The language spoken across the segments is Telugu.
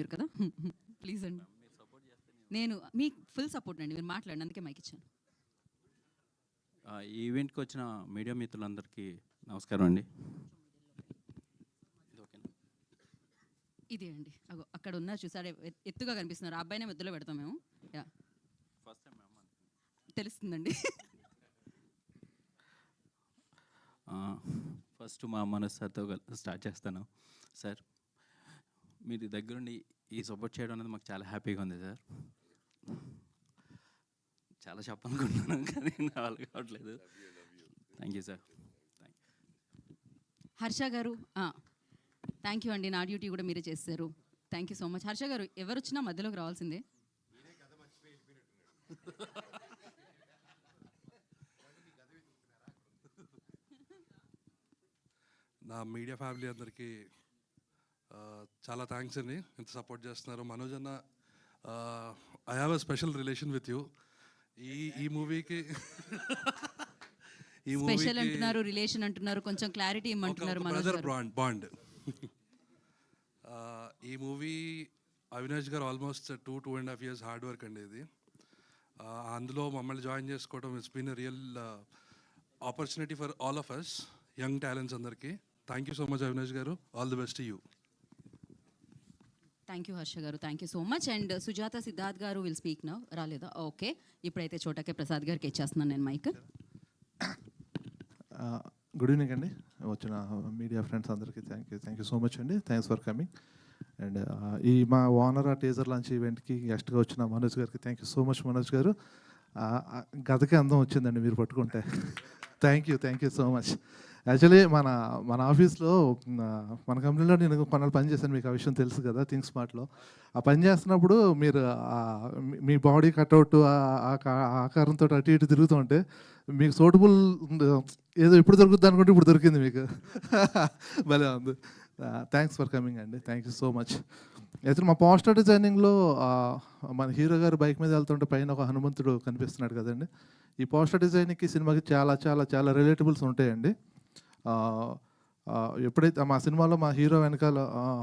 మీరు కదా. ప్లీజ్ అండి, నేను మీకు ఫుల్ సపోర్ట్ అండి, మీరు మాట్లాడండి, అందుకే మైక్ ఇచ్చాను. ఈ ఈవెంట్కి వచ్చిన మీడియా మిత్రులందరికీ నమస్కారం అండి. ఇదే అండి, అగో అక్కడ ఉన్నారు చూసారే, ఎత్తుగా కనిపిస్తున్నారు, ఆ అబ్బాయినే మధ్యలో పెడతాం మేము. యా, ఫస్ట్ టైం తెలుస్తుందండి. ఫస్ట్ మా మనస్ సార్తో స్టార్ట్ చేస్తాను. సార్, మీరు దగ్గరుండి ఈ సపోర్ట్ చేయడం అనేది మాకు చాలా హ్యాపీగా ఉంది సార్. చాలా చెప్పాలనుకుంటున్నాను కానీ నా వల్ల కావట్లేదు. Thank you sir. Harsha garu, thank you అండి, నా డ్యూటీ కూడా మీరే చేస్తారు. Thank you so much. Harsha గారు, ఎవరు వచ్చినా మధ్యలోకి రావాల్సిందే. నా మీడియా ఫ్యామిలీ అందరికీ చాలా థ్యాంక్స్ అండి, ఇంత సపోర్ట్ చేస్తున్నారు. మనోజ్ అన్న, I have a special relation with you. ఈ మూవీకి స్పెషల్ అంటున్నారు, రిలేషన్ అంటున్నారు, కొంచెం క్లారిటీ ఇమ్మంటున్నారు. Brother bond. ఈ movie Avinash garu almost 2.5 years hard work అండి ఇది. అందులో మమ్మల్ని జాయిన్ చేసుకోవడం it's been a real opportunity for all of us young talents అందరికీ. Thank you so much Avinash garu, all the best to you. Thank you Harsha garu, thank you so much. And Sujatha Siddharth garu will speak now. రాలేదా? ఓకే, ఇప్పుడైతే చోటకే ప్రసాద్ గారికి ఇచ్చేస్తున్నాను నేను మైక్. గుడ్ ఈవినింగ్ అండి, వచ్చిన మీడియా ఫ్రెండ్స్ అందరికీ థ్యాంక్ యూ సో మచ్ అండి. Thanks for coming. అండ్ ఈ మా వానరా టీజర్ లాంచ్ ఈవెంట్కి గెస్ట్గా వచ్చిన మనోజ్ గారికి thank you so much. Manoj గారు, గదకే అందం వచ్చిందండి మీరు పట్టుకుంటే. Thank you so much. Actually మన ఆఫీస్లో మన కంపెనీలో నేను కొన్నాళ్ళు పని చేశాను, మీకు ఆ విషయం తెలుసు కదా, థింక్ స్మార్ట్లో. ఆ పని చేస్తున్నప్పుడు మీరు మీ బాడీ కట్అవుట్ ఆకారంతో అటు ఇటు తిరుగుతుంటే మీకు సూటబుల్ ఏదో ఇప్పుడు దొరుకుద్ది అనుకుంటే ఇప్పుడు దొరికింది మీకు. భలే ఉంది. థ్యాంక్స్ ఫర్ కమింగ్ అండి, థ్యాంక్ యూ సో మచ్. అయితే మా పోస్టర్ డిజైనింగ్లో మన హీరో గారు బైక్ మీద వెళ్తుంటే పైన ఒక హనుమంతుడు కనిపిస్తున్నాడు కదండి. ఈ పోస్టర్ డిజైనింగ్కి సినిమాకి చాలా చాలా చాలా రిలేటబుల్స్ ఉంటాయండి. ఎప్పుడైతే మా సినిమాలో మా హీరో వెనకాల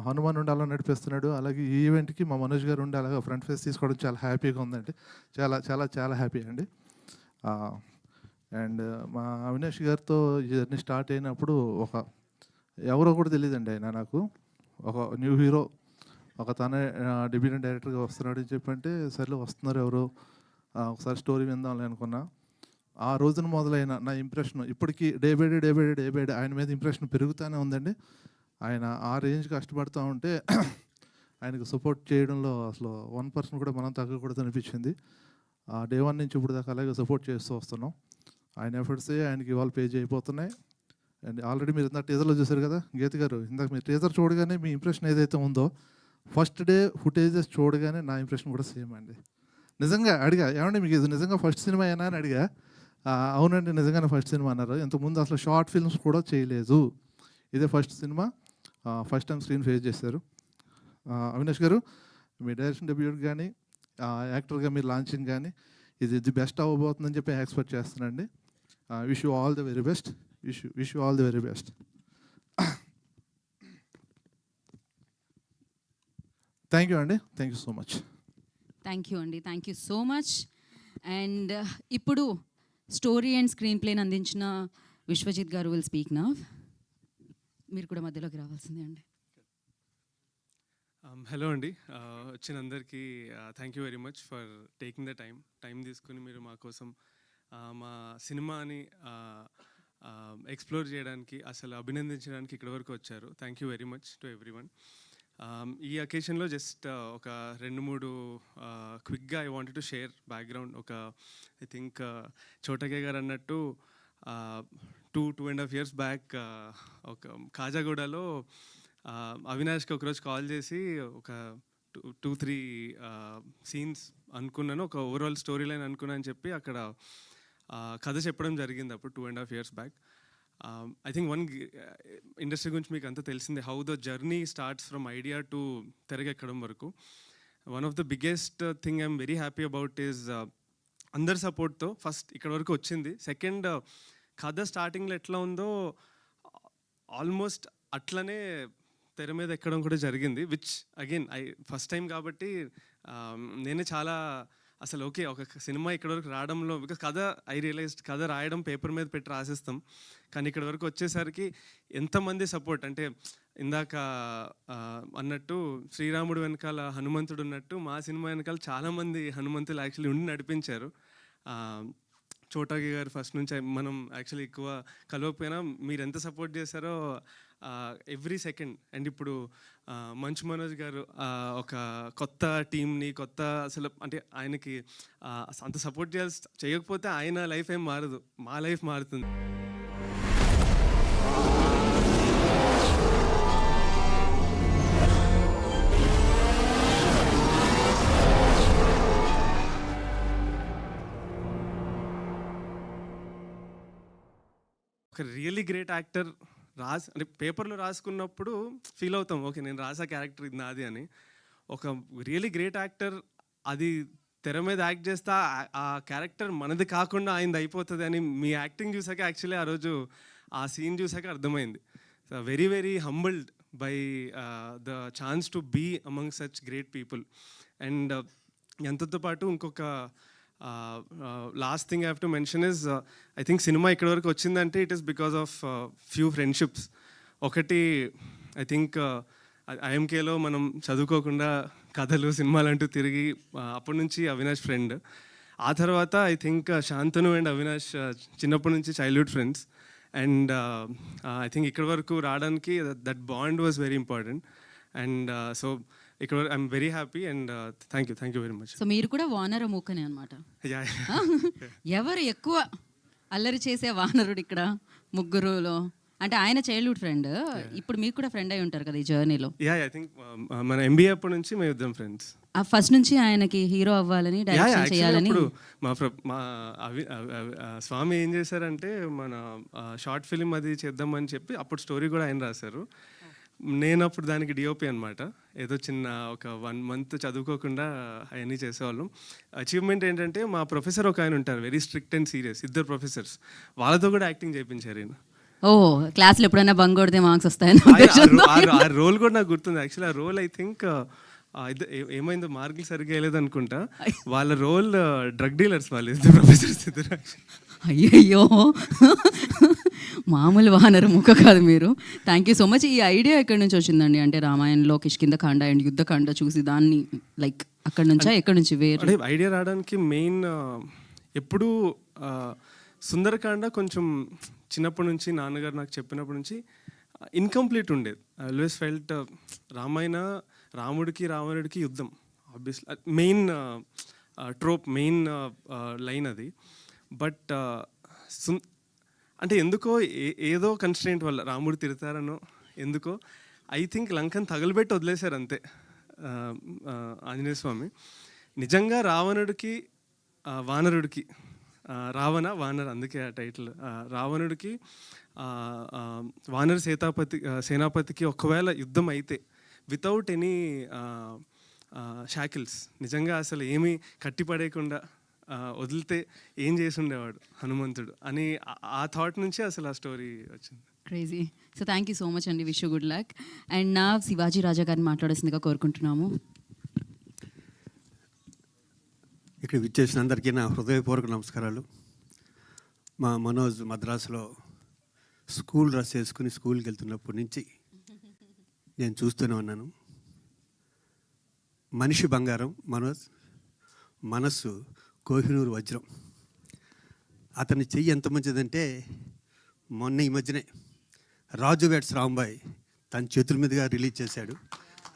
హనుమాన్ ఉండి అలా నడిపిస్తున్నాడు, అలాగే ఈ ఈవెంట్కి మా మనోజ్ గారు ఉండి అలాగే ఫ్రంట్ ఫేస్ తీసుకోవడం చాలా హ్యాపీగా ఉందండి. చాలా చాలా చాలా హ్యాపీ అండి. అండ్ మా అవినాష్ గారితో ఈ జర్నీ స్టార్ట్ అయినప్పుడు ఎవరో కూడా తెలియదండి, ఆయన నాకు ఒక న్యూ హీరో, ఒక తనే డెబ్యూటెంట్ డైరెక్టర్గా వస్తున్నాడు అని చెప్పంటే సర్లే వస్తున్నారు ఎవరు, ఒకసారి స్టోరీ విందాంలే అనుకున్నా. ఆ రోజున మొదలైన నా ఇంప్రెషన్ ఇప్పటికీ డే బై డే ఆయన మీద ఇంప్రెషన్ పెరుగుతూనే ఉందండి. ఆయన ఆ రేంజ్ కష్టపడుతూ ఉంటే ఆయనకు సపోర్ట్ చేయడంలో అసలు 1% కూడా మనం తగ్గకూడదు అనిపించింది. డే 1 నుంచి ఇప్పుడు దాకా అలాగే సపోర్ట్ చేస్తూ వస్తున్నాం. ఆయన ఎఫర్ట్సే ఆయనకి ఇవాళ పేజ్ అయిపోతున్నాయి. అండ్ ఆల్రెడీ మీరు ఇందాక టీజర్లో చూశారు కదా గీత గారు, ఇందాక మీరు టీజర్ చూడగానే మీ ఇంప్రెషన్ ఏదైతే ఉందో ఫస్ట్ డే ఫుటేజెస్ చూడగానే నా ఇంప్రెషన్ కూడా సేమ్ అండి. నిజంగా అడిగా, ఏమంటే మీకు ఇది నిజంగా ఫస్ట్ సినిమా అయినా అని అడిగా. అవునండి నిజంగానే ఫస్ట్ సినిమా అన్నారు. ఇంతకుముందు అసలు షార్ట్ ఫిల్మ్స్ కూడా చేయలేదు, ఇదే first cinema, first time screen face చేశారు. అవినాష్ గారు, మీ డైరెక్షన్ డెబ్యూట్ కానీ యాక్టర్గా మీరు లాంచింగ్ కానీ ఇది ది బెస్ట్ అవ్వబోతుందని చెప్పి ఎక్స్పెక్ట్ చేస్తున్నానండి. Wish you all the very best. Wish you all the very best. Thank you అండి, thank you so much. Thank you అండి, thank you so much. And ఇప్పుడు స్టోరీ అండ్ స్క్రీన్ ప్లేని అందించిన విశ్వజిత్ గారు విల్ స్పీక్ నౌ. మీరు కూడా మధ్యలోకి రావాల్సిందే అండి. హలో అండి, వచ్చిన అందరికీ thank you very much for taking the time తీసుకుని మీరు మా కోసం మా సినిమాని ఎక్స్ప్లోర్ చేయడానికి, అసలు అభినందించడానికి ఇక్కడ వరకు వచ్చారు. Thank you very much to everyone. ఈ అకేషన్లో జస్ట్ ఒక 2-3 క్విక్గా I wanted to share background. I think Chota K garu అన్నట్టు 2.5 years బ్యాక్ ఒక కాజాగూడలో అవినాష్కి ఒకరోజు కాల్ చేసి ఒక 2-3 సీన్స్ అనుకున్నాను, ఒక ఓవరాల్ స్టోరీ లైన్ అనుకున్నాను అని చెప్పి అక్కడ కథ చెప్పడం జరిగింది అప్పుడు 2.5 years back. I think industry గురించి మీకు అంతా తెలిసిందే, how the journey starts from idea to తెరకెక్కడం వరకు. One of the biggest thing I'm very happy about is అందరి సపోర్ట్తో ఫస్ట్ ఇక్కడ వరకు వచ్చింది. సెకండ్, కథ స్టార్టింగ్లో ఎట్లా ఉందో ఆల్మోస్ట్ అట్లనే తెర మీద ఎక్కడం కూడా జరిగింది, విచ్ అగైన్ ఫస్ట్ టైం కాబట్టి నేనే చాలా అసలు ఓకే ఒక సినిమా ఇక్కడ వరకు రావడంలో, బికాస్ కథ రియలైజ్డ్ కథ రాయడం పేపర్ మీద పెట్టి రాసిస్తాం, కానీ ఇక్కడ వరకు వచ్చేసరికి ఎంతమంది సపోర్ట్ అంటే ఇందాక అన్నట్టు శ్రీరాముడు వెనకాల హనుమంతుడు ఉన్నట్టు మా సినిమా వెనకాల చాలామంది హనుమంతులు యాక్చువల్లీ ఉండి నడిపించారు. చోటాగి గారు ఫస్ట్ నుంచి మనం యాక్చువల్లీ ఎక్కువ కలవకపోయినా మీరు ఎంత సపోర్ట్ చేశారో ఎవ్రీ సెకండ్. అండ్ ఇప్పుడు మంచు మనోజ్ గారు ఒక కొత్త టీంని అసలు అంటే ఆయనకి అంత సపోర్ట్ చేయకపోతే ఆయన లైఫ్ ఏం మారదు, మా లైఫ్ మారుతుంది. ఒక రియల్లీ గ్రేట్ యాక్టర్ అంటే పేపర్లో రాసుకున్నప్పుడు ఫీల్ అవుతాం, ఓకే నేను రాసా క్యారెక్టర్ ఇది నాది అని. ఒక రియల్లీ గ్రేట్ యాక్టర్ అది తెర మీద యాక్ట్ చేస్తా ఆ క్యారెక్టర్ మనది కాకుండా ఆయనది అయిపోతుంది అని మీ యాక్టింగ్ చూసాక యాక్చువల్లీ ఆ రోజు ఆ సీన్ చూసాక అర్థమైంది. Very very humbled by the chance to be among such great people. And ఎంతతో పాటు ఇంకొక last thing I have to mention is I think cinema ఇక్కడ వరకు వచ్చిందంటే it is because of few friendships. ఒకటి ఐ థింక్ ఐఎంకేలో మనం చదువుకోకుండా కథలు సినిమాలు అంటూ తిరిగి అప్పటి నుంచి అవినాష్ ఫ్రెండ్. ఆ తర్వాత I think Shantanu and Avinash చిన్నప్పటి నుంచి childhood friends. And I think ఇక్కడ వరకు రావడానికి that bond was very important. And so ఇక్కడ I'm very happy and thank you very much. So మీరు కూడా వానర మూకనే అనమాట. ఎవరు ఎక్కువ అల్లరి చేసే వానరుడు ఇక్కడ ముగ్గురులో? అంటే ఆయన చైల్డ్హుడ్ ఫ్రెండ్, ఇప్పుడు మీకు కూడా ఫ్రెండ్ అయి ఉంటారు కదా ఈ జర్నీలో. ఐ థింక్ మన ఎంబీఏ అప్పటి నుంచి మేము ఇద్దరం ఫ్రెండ్స్. ఫస్ట్ నుంచి ఆయనకి హీరో అవ్వాలని, డైరెక్షన్ చేయాలని. ఇప్పుడు మా స్వామి ఏం చేశారంటే మన షార్ట్ ఫిలిం అది చేద్దామని చెప్పి అప్పుడు స్టోరీ కూడా ఆయన రాశారు. నేను అప్పుడు దానికి డిఓపి అనమాట. ఏదో చిన్న ఒక 1 month చదువుకోకుండా అవన్నీ చేసేవాళ్ళం. అచీవ్మెంట్ ఏంటంటే మా ప్రొఫెసర్ ఒక ఆయన ఉంటారు, very strict and serious, 2 professors, వాళ్ళతో కూడా యాక్టింగ్ చేయించారు ఆయన. ఓ క్లాస్లో ఎప్పుడైనా బంగ్ కొడితే మార్క్స్ వస్తాయని ఆ రోల్ కూడా నాకు గుర్తుంది. యాక్చువల్లీ ఆ రోల్ ఐ థింక్ ఏమైందో మార్కులు సరిగ్గా వేయలేదు అనుకుంటా. వాళ్ళ రోల్ డ్రగ్ డీలర్స్ వాళ్ళు 2 professors. అయ్యయ్యో, మామూలు వానర ముఖ కాదు మీరు. Thank you so much. ఈ ఐడియా ఎక్కడి నుంచి వచ్చిందండి? అంటే రామాయణంలో కిష్కింధకాండ అండ్ యుద్ధకాండ చూసి దాన్ని లైక్ అక్కడి నుంచా, ఎక్కడి నుంచి వేరే ఐడియా రావడానికి మెయిన్ ఎప్పుడు సుందరకాండ కొంచెం చిన్నప్పటి నుంచి నాన్నగారు నాకు చెప్పినప్పటి నుంచి ఇన్కంప్లీట్ ఉండేది. ఐ ఆల్వేస్ ఫెల్ట్ రాముడికి రావణుడికి యుద్ధం ఆబ్వియస్లీ మెయిన్ ట్రోప్, మెయిన్ లైన్ అది. బట్ అంటే ఎందుకో ఏదో కన్స్ట్రెయింట్ వల్ల రాముడు తిడతారనో ఎందుకో ఐ థింక్ లంకను తగలబెట్టి వదిలేశారు అంతే ఆంజనేయ స్వామి. నిజంగా రావణుడికి వానరుడికి వానర్ అందుకే ఆ టైటిల్. రావణుడికి వానర సేనాపతికి ఒకవేళ యుద్ధం అయితే వితౌట్ ఎనీ షాకిల్స్, నిజంగా అసలు ఏమీ కట్టిపడేయకుండా వదిలితే ఏం చేసి ఉండేవాడు హనుమంతుడు అని ఆ థాట్ నుంచి అసలు ఆ స్టోరీ వచ్చింది. Crazy. So thank you so much అండి, wish you good luck. And నా శివాజీ రాజా గారిని మాట్లాడాల్సిందిగా కోరుకుంటున్నాము. ఇక్కడ విచ్చేసిన అందరికీ నా హృదయపూర్వక నమస్కారాలు. మా మనోజ్ మద్రాసులో స్కూల్ డ్రెస్ వేసుకుని స్కూల్కి వెళ్తున్నప్పటి నుంచి నేను చూస్తూనే ఉన్నాను. మనిషి బంగారం మనోజ్, మనస్సు కోహినూరు వజ్రం. అతని చెయ్యి ఎంత మంచిదంటే మొన్న ఈ మధ్యనే రాజు వెడ్స్ రాంబాయ్ తన చేతుల మీదుగా రిలీజ్ చేశాడు.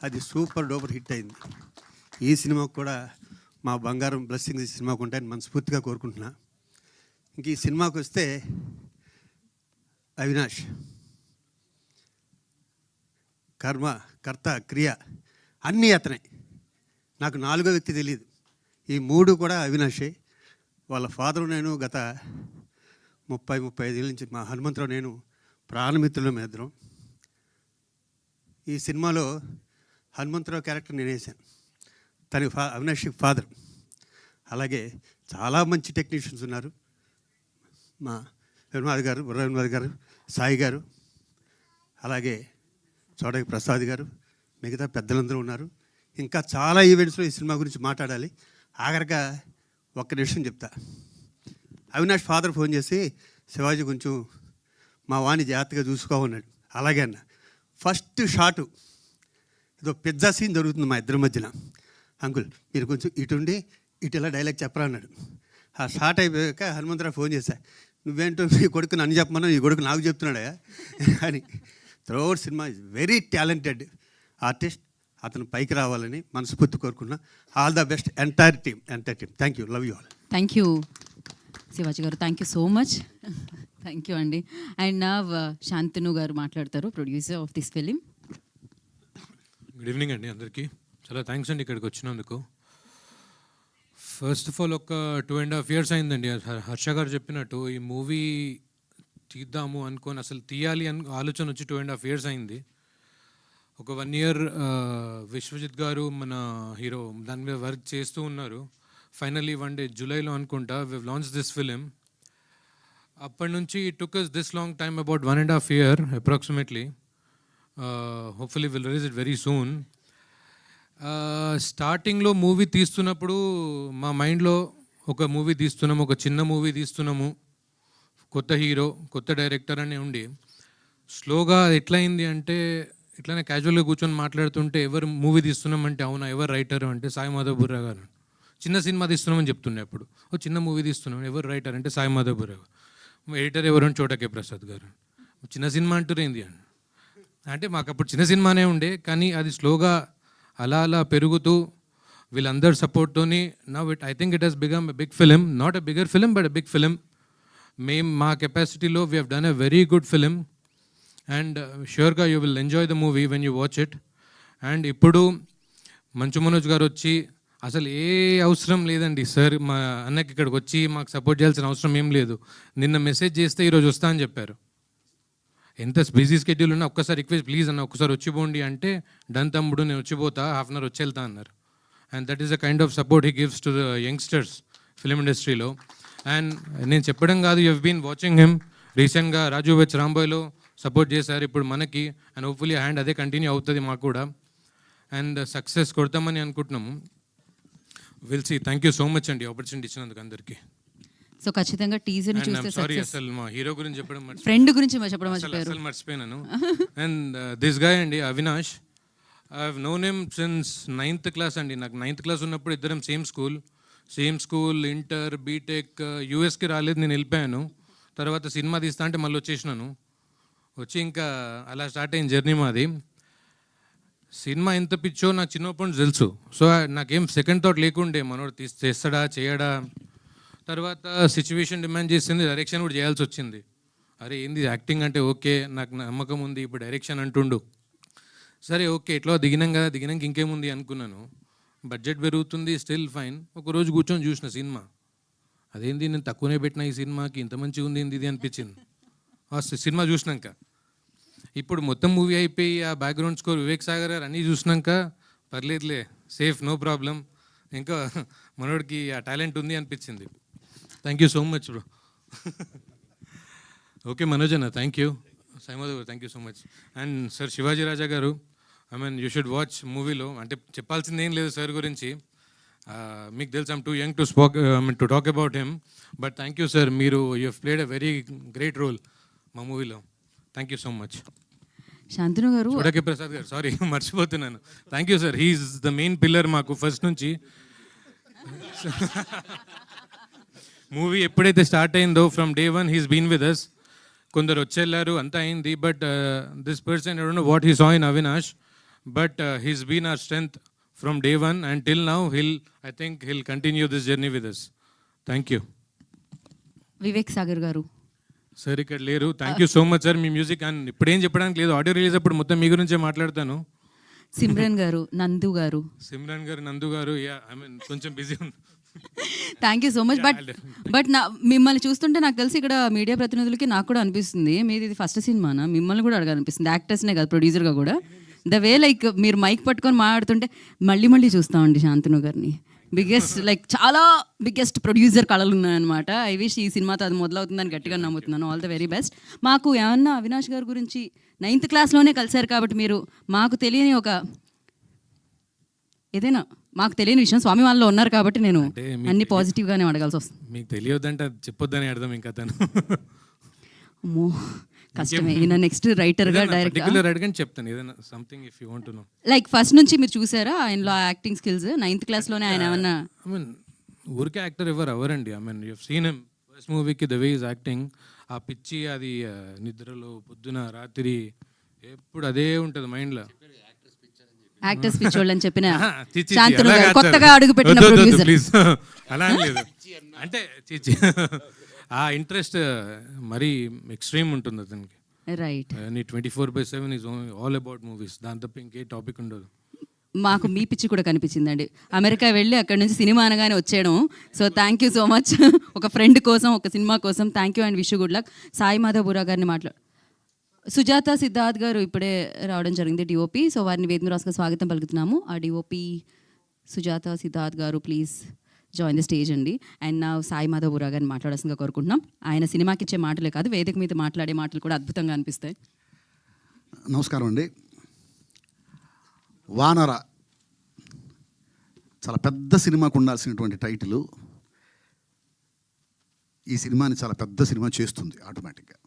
అది సూపర్ డూపర్ హిట్ అయింది. ఈ సినిమాకు కూడా మా బంగారం బ్లెస్సింగ్స్ ఈ సినిమాకు ఉంటాయని మనస్ఫూర్తిగా కోరుకుంటున్నా. ఇంక ఈ సినిమాకి వస్తే అవినాష్ కర్మ కర్త క్రియ అన్నీ అతనే. నాకు 4వ వ్యక్తి తెలియదు. ఈ 3 కూడా అవినాషే. వాళ్ళ ఫాదరు నేను గత 30-35 ఏళ్ళ నుంచి మా హనుమంతరావు నేను ప్రాణమిత్రులు మేద్దరం. ఈ సినిమాలో హనుమంతరావు క్యారెక్టర్ నేను వేసాను, తన అవినాష్ ఫాదర్. అలాగే చాలా మంచి టెక్నీషియన్స్ ఉన్నారు. మా రఘునాథ్ గారు, సాయి గారు, అలాగే చోడకి ప్రసాద్ గారు, మిగతా పెద్దలందరూ ఉన్నారు. ఇంకా చాలా ఈవెంట్స్లో ఈ సినిమా గురించి మాట్లాడాలి. ఆఖరిగా ఒక్క నిమిషం చెప్తా. అవినాష్ ఫాదర్ ఫోన్ చేసి, శివాజీ కొంచెం మా వాణి జాగ్రత్తగా చూసుకోమన్నాడు. అలాగే అన్న. ఫస్ట్ షాటు ఏదో పిజ్జా సీన్ జరుగుతుంది మా ఇద్దరి మధ్యన. అంకుల్ మీరు కొంచెం ఇటుండి ఇటు ఇలా డైలాగ్ చెప్పరా అన్నాడు. ఆ షాట్ అయిపోయాక హనుమంతరావు ఫోన్ చేశా, నువ్వేంటో మీ కొడుకు నన్ను చెప్పమన్నా ఈ కొడుకు నాకు చెప్తున్నాడా అని. Throughout cinema is very talented artist. అతను పైకి రావాలని మనస్ఫూర్తి కోరుకున్నా. All the best entire team. Thank you, love you all. Thank you Shivaji garu, thank you so much. Thank you అండి. అండ్ నా శాంతను గారు మాట్లాడతారు, producer of this film. Good evening అండి అందరికీ. చాలా థ్యాంక్స్ అండి ఇక్కడికి వచ్చినందుకు. ఫస్ట్ ఆఫ్ ఆల్ ఒక 2.5 years అయిందండి. హర్ష గారు చెప్పినట్టు ఈ మూవీ తీద్దాము అనుకొని అసలు తీయాలి అని ఆలోచన వచ్చి 2.5 years అయింది. ఒక 1 year విశ్వజిత్ గారు మన హీరో దాని మీద వర్క్ చేస్తూ ఉన్నారు. ఫైనల్లీ వన్ డే జూలైలో అనుకుంటా వి లాంచ్ దిస్ ఫిలిం. అప్పటి నుంచి it took us this long time, about 1.5 year approximately. Hopefully we'll release it very soon. స్టార్టింగ్లో మూవీ తీస్తున్నప్పుడు మా మైండ్లో ఒక మూవీ తీస్తున్నాము, ఒక చిన్న మూవీ తీస్తున్నాము, కొత్త హీరో కొత్త డైరెక్టర్ అని ఉండి, స్లోగా ఎట్లయింది అంటే ఇట్లానే క్యాజువల్గా కూర్చొని మాట్లాడుతుంటే ఎవరు మూవీ తీస్తున్నామంటే అవునా ఎవరు రైటర్ అంటే సాయి మాధవ్ బుర్రా గారు. చిన్న సినిమా తీస్తున్నామని చెప్తుండే అప్పుడు, ఓ చిన్న మూవీ తీస్తున్నాం ఎవరు రైటర్ అంటే సాయి మాధవ్ బుర్రా గారు. ఎడిటర్ ఎవరు అంటే చోటకే ప్రసాద్ గారు. చిన్న సినిమా అంటురేంది అని అంటే మాకు అప్పుడు చిన్న సినిమానే ఉండే, కానీ అది స్లోగా అలా అలా పెరుగుతూ వీళ్ళందరి సపోర్ట్తోని now I think it has become a big film. Not a bigger film but a big film. మేము మా కెపాసిటీలో we have done a very good film and ష్యూర్గా you will enjoy the movie when you watch it. And ఇప్పుడు మంచు మనోజ్ గారు వచ్చి అసలు ఏ అవసరం లేదండి సార్, మా అన్నకి ఇక్కడికి వచ్చి మాకు సపోర్ట్ చేయాల్సిన అవసరం ఏం లేదు, నిన్న మెసేజ్ చేస్తే ఈరోజు వస్తా అని చెప్పారు. ఎంత బిజీ స్కెడ్యూల్ ఉన్నా ఒక్కసారి రిక్వెస్ట్ ప్లీజ్ అన్న ఒక్కసారి వచ్చిపోండి అంటే డన్ తమ్ముడు నేను వచ్చిపోతా, ½ hour వచ్చి వెళ్తా అన్నారు. And that is the kind of support he gives to the youngsters film ఇండస్ట్రీలో. అండ్ నేను చెప్పడం కాదు, you have been watching him. రీసెంట్గా రాజు వెడ్స్ రాంబాయ్లో సపోర్ట్ చేశారు, ఇప్పుడు మనకి. అండ్ హోప్ఫుల్లీ హ్యాండ్ అదే కంటిన్యూ అవుతుంది మాకు కూడా. అండ్ సక్సెస్ కొడతామని అనుకుంటున్నాము. Will see. Thank you so much అండి ఆపర్చునిటీ ఇచ్చినందుకు అందరికీ. సో ఖచ్చితంగా టీజర్ చూస్తే సారీ అసలు మా హీరో గురించి చెప్పడం ఫ్రెండ్ గురించి చెప్పడం మర్చిపోయారు. అసలు మర్చిపోయినాను. అండ్ దిస్ గాయ్ అండి Avinash, I have known him since 9th class అండి. నాకు 9th class ఉన్నప్పుడు ఇద్దరం సేమ్ స్కూల్, ఇంటర్, బీటెక్. యూఎస్కి రాలేదు, నేను వెళ్ళిపోయాను. తర్వాత సినిమా తీస్తా అంటే మళ్ళీ వచ్చేసినాను. వచ్చి ఇంకా అలా స్టార్ట్ అయిన జర్నీ మాది. సినిమా ఎంత పిచ్చో నాకు చిన్నప్పటి నుంచి తెలుసు. సో నాకేం సెకండ్ థాట్ లేకుండే మనోడు చేస్తాడా చేయడా. తర్వాత సిచ్యువేషన్ డిమాండ్ చేసింది, డైరెక్షన్ కూడా చేయాల్సి వచ్చింది. అరే ఏంది యాక్టింగ్ అంటే ఓకే నాకు నమ్మకం ఉంది, ఇప్పుడు డైరెక్షన్ అంటుండు. సరే ఓకే ఎట్లా దిగినాం కదా, దిగినాక ఇంకేముంది అనుకున్నాను. బడ్జెట్ పెరుగుతుంది, స్టిల్ ఫైన్. ఒకరోజు కూర్చొని చూసిన సినిమా, అదేంది నేను తక్కువనే పెట్టిన ఈ సినిమాకి, ఇంత మంచిగా ఉంది ఇది అనిపించింది ఆ సినిమా చూసినాక. ఇప్పుడు మొత్తం మూవీ అయిపోయి ఆ బ్యాక్గ్రౌండ్ స్కోర్ వివేక్ సాగర్ గారు అన్నీ చూసినాక పర్లేదులే సేఫ్ నో ప్రాబ్లం, ఇంకా మనోడికి ఆ టాలెంట్ ఉంది అనిపించింది. Thank you so much bro. Okay Manoj అన్న thank you. Saimadhav garu thank you so much. And sir Shivaji Raja garu, I mean you should watch మూవీలో. అంటే చెప్పాల్సింది ఏం లేదు సార్ గురించి, మీకు తెలుసు I'm too young to talk about him. But thank you sir, మీరు you have played a very great role మా మూవీలో. Thank you so much. Shantanu garu, Chota K Prasad garu, sorry మర్చిపోతున్నాను. Thank you sir, he's the main pillar మాకు ఫస్ట్ నుంచి. మూవీ ఎప్పుడైతే స్టార్ట్ అయిందో from day 1 he's been with us. కొందరు వచ్చేళ్ళారు అంతా అయింది, but this person I don't know what he saw in Avinash, but he's been our strength from day 1 and till now. I think he'll continue this journey with us. Thank you. Vivek Sagar garu sir ఇక్కడ లేరు. Thank you so much sir. Me music and ఇప్పుడేం చెప్పడానికి లేదు, ఆడియో రిలీజ్ అప్పుడు మొత్తం మీ గురించే మాట్లాడతాను. సిమ్రన్ గారు, నందు గారు, నందు గారు, యా ఐ మీన్ కొంచెం బిజీ ఉంది. Thank you so much. But మిమ్మల్ని చూస్తుంటే నాకు తెలిసి ఇక్కడ మీడియా ప్రతినిధులకి నాకు కూడా అనిపిస్తుంది, మీది ఇది ఫస్ట్ సినిమానా, మిమ్మల్ని కూడా అడగాలనిపిస్తుంది, యాక్టర్స్నే కాదు ప్రొడ్యూసర్గా కూడా. ద వే లైక్ మీరు మైక్ పట్టుకొని మాట్లాడుతుంటే మళ్ళీ చూస్తామండి శాంతను గారిని. బిగ్గెస్ట్ లైక్ చాలా బిగ్గెస్ట్ ప్రొడ్యూసర్ కళలు ఉన్నాయన్నమాట. ఐ విష్ ఈ సినిమాతో అది మొదలవుతుందని గట్టిగా నమ్ముతున్నాను. All the very best. మాకు ఏమన్నా అవినాష్ గారి గురించి 9th క్లాస్లోనే కలిశారు కాబట్టి మీరు మాకు తెలియని ఒక ఏదైనా మాకు తెలియని విషయం స్వామి వాళ్ళలో ఉన్నారు కాబట్టి నేను అంటే మీకు అన్ని పాజిటివ్గానే అడగాల్సి వస్తుంది. మీకు తెలియదంటే అది చెప్పొద్దని అర్థం ఇంకా తను అమ్మో కష్టమే. ఈయన నెక్స్ట్ రైటర్గా డైరెక్ట్ పర్టికులర్ అడగని చెప్తాను ఏదైనా something if you want to know. Like first నుంచి మీరు చూసారా ఆయనలో యాక్టింగ్ స్కిల్స్? 9th క్లాస్లోనే ఆయన ఏమన్నా ఐ మీన్ ఊరికే యాక్టర్ ఎవరండి. I mean you seen him first మూవీకి ద వే ఈజ్ యాక్టింగ్. ఆ పిచ్చి అది నిద్రలో పొద్దున రాత్రి ఎప్పుడు అదే ఉంటుంది మైండ్లో. యాక్టర్స్ పిచ్చోళ్ళు అని చెప్పిన శాంతను గారు కొత్తగా అడుగు పెట్టిన ప్రొడ్యూసర్. ప్లీజ్ అలా అని లేదు. అంటే చిచ్చి ఆ ఇంట్రెస్ట్ మరీ ఎక్స్ట్రీమ్ ఉంటుంది అతనికి. రైట్. నీ 24/7 ఈజ్ ఆల్ అబౌట్ మూవీస్. దాని తప్ప ఇంకే టాపిక్ ఉండదు. మాకు మీ పిచ్చి కూడా కనిపించిందండి. అమెరికా వెళ్ళి అక్కడ నుంచి సినిమా అనగానే వచ్చేయడం. So thank you so much. ఒక ఫ్రెండ్ కోసం, ఒక సినిమా కోసం thank you and wish good luck. Sai Madhav Burra గారిని సుజాత సిద్ధార్థ్ గారు ఇప్పుడే రావడం జరిగింది, డిఓపి. సో వారిని వేదిక రాసుగా స్వాగతం పలుకుతున్నాము. ఆ డిఓపి సుజాత సిద్ధార్థ్ గారు ప్లీజ్ జాయిన్ ద స్టేజ్ అండి. అండ్ నా సాయి మాధవ్ బురా గారిని మాట్లాడాల్సిందిగా కోరుకుంటున్నాం. ఆయన సినిమాకి ఇచ్చే మాటలే కాదు, వేదిక మీద మాట్లాడే మాటలు కూడా అద్భుతంగా అనిపిస్తాయి. నమస్కారం అండి. వానర చాలా పెద్ద సినిమాకు ఉండాల్సినటువంటి టైటిల్ ఈ సినిమాని చాలా పెద్ద సినిమా చేస్తుంది ఆటోమేటిక్గా.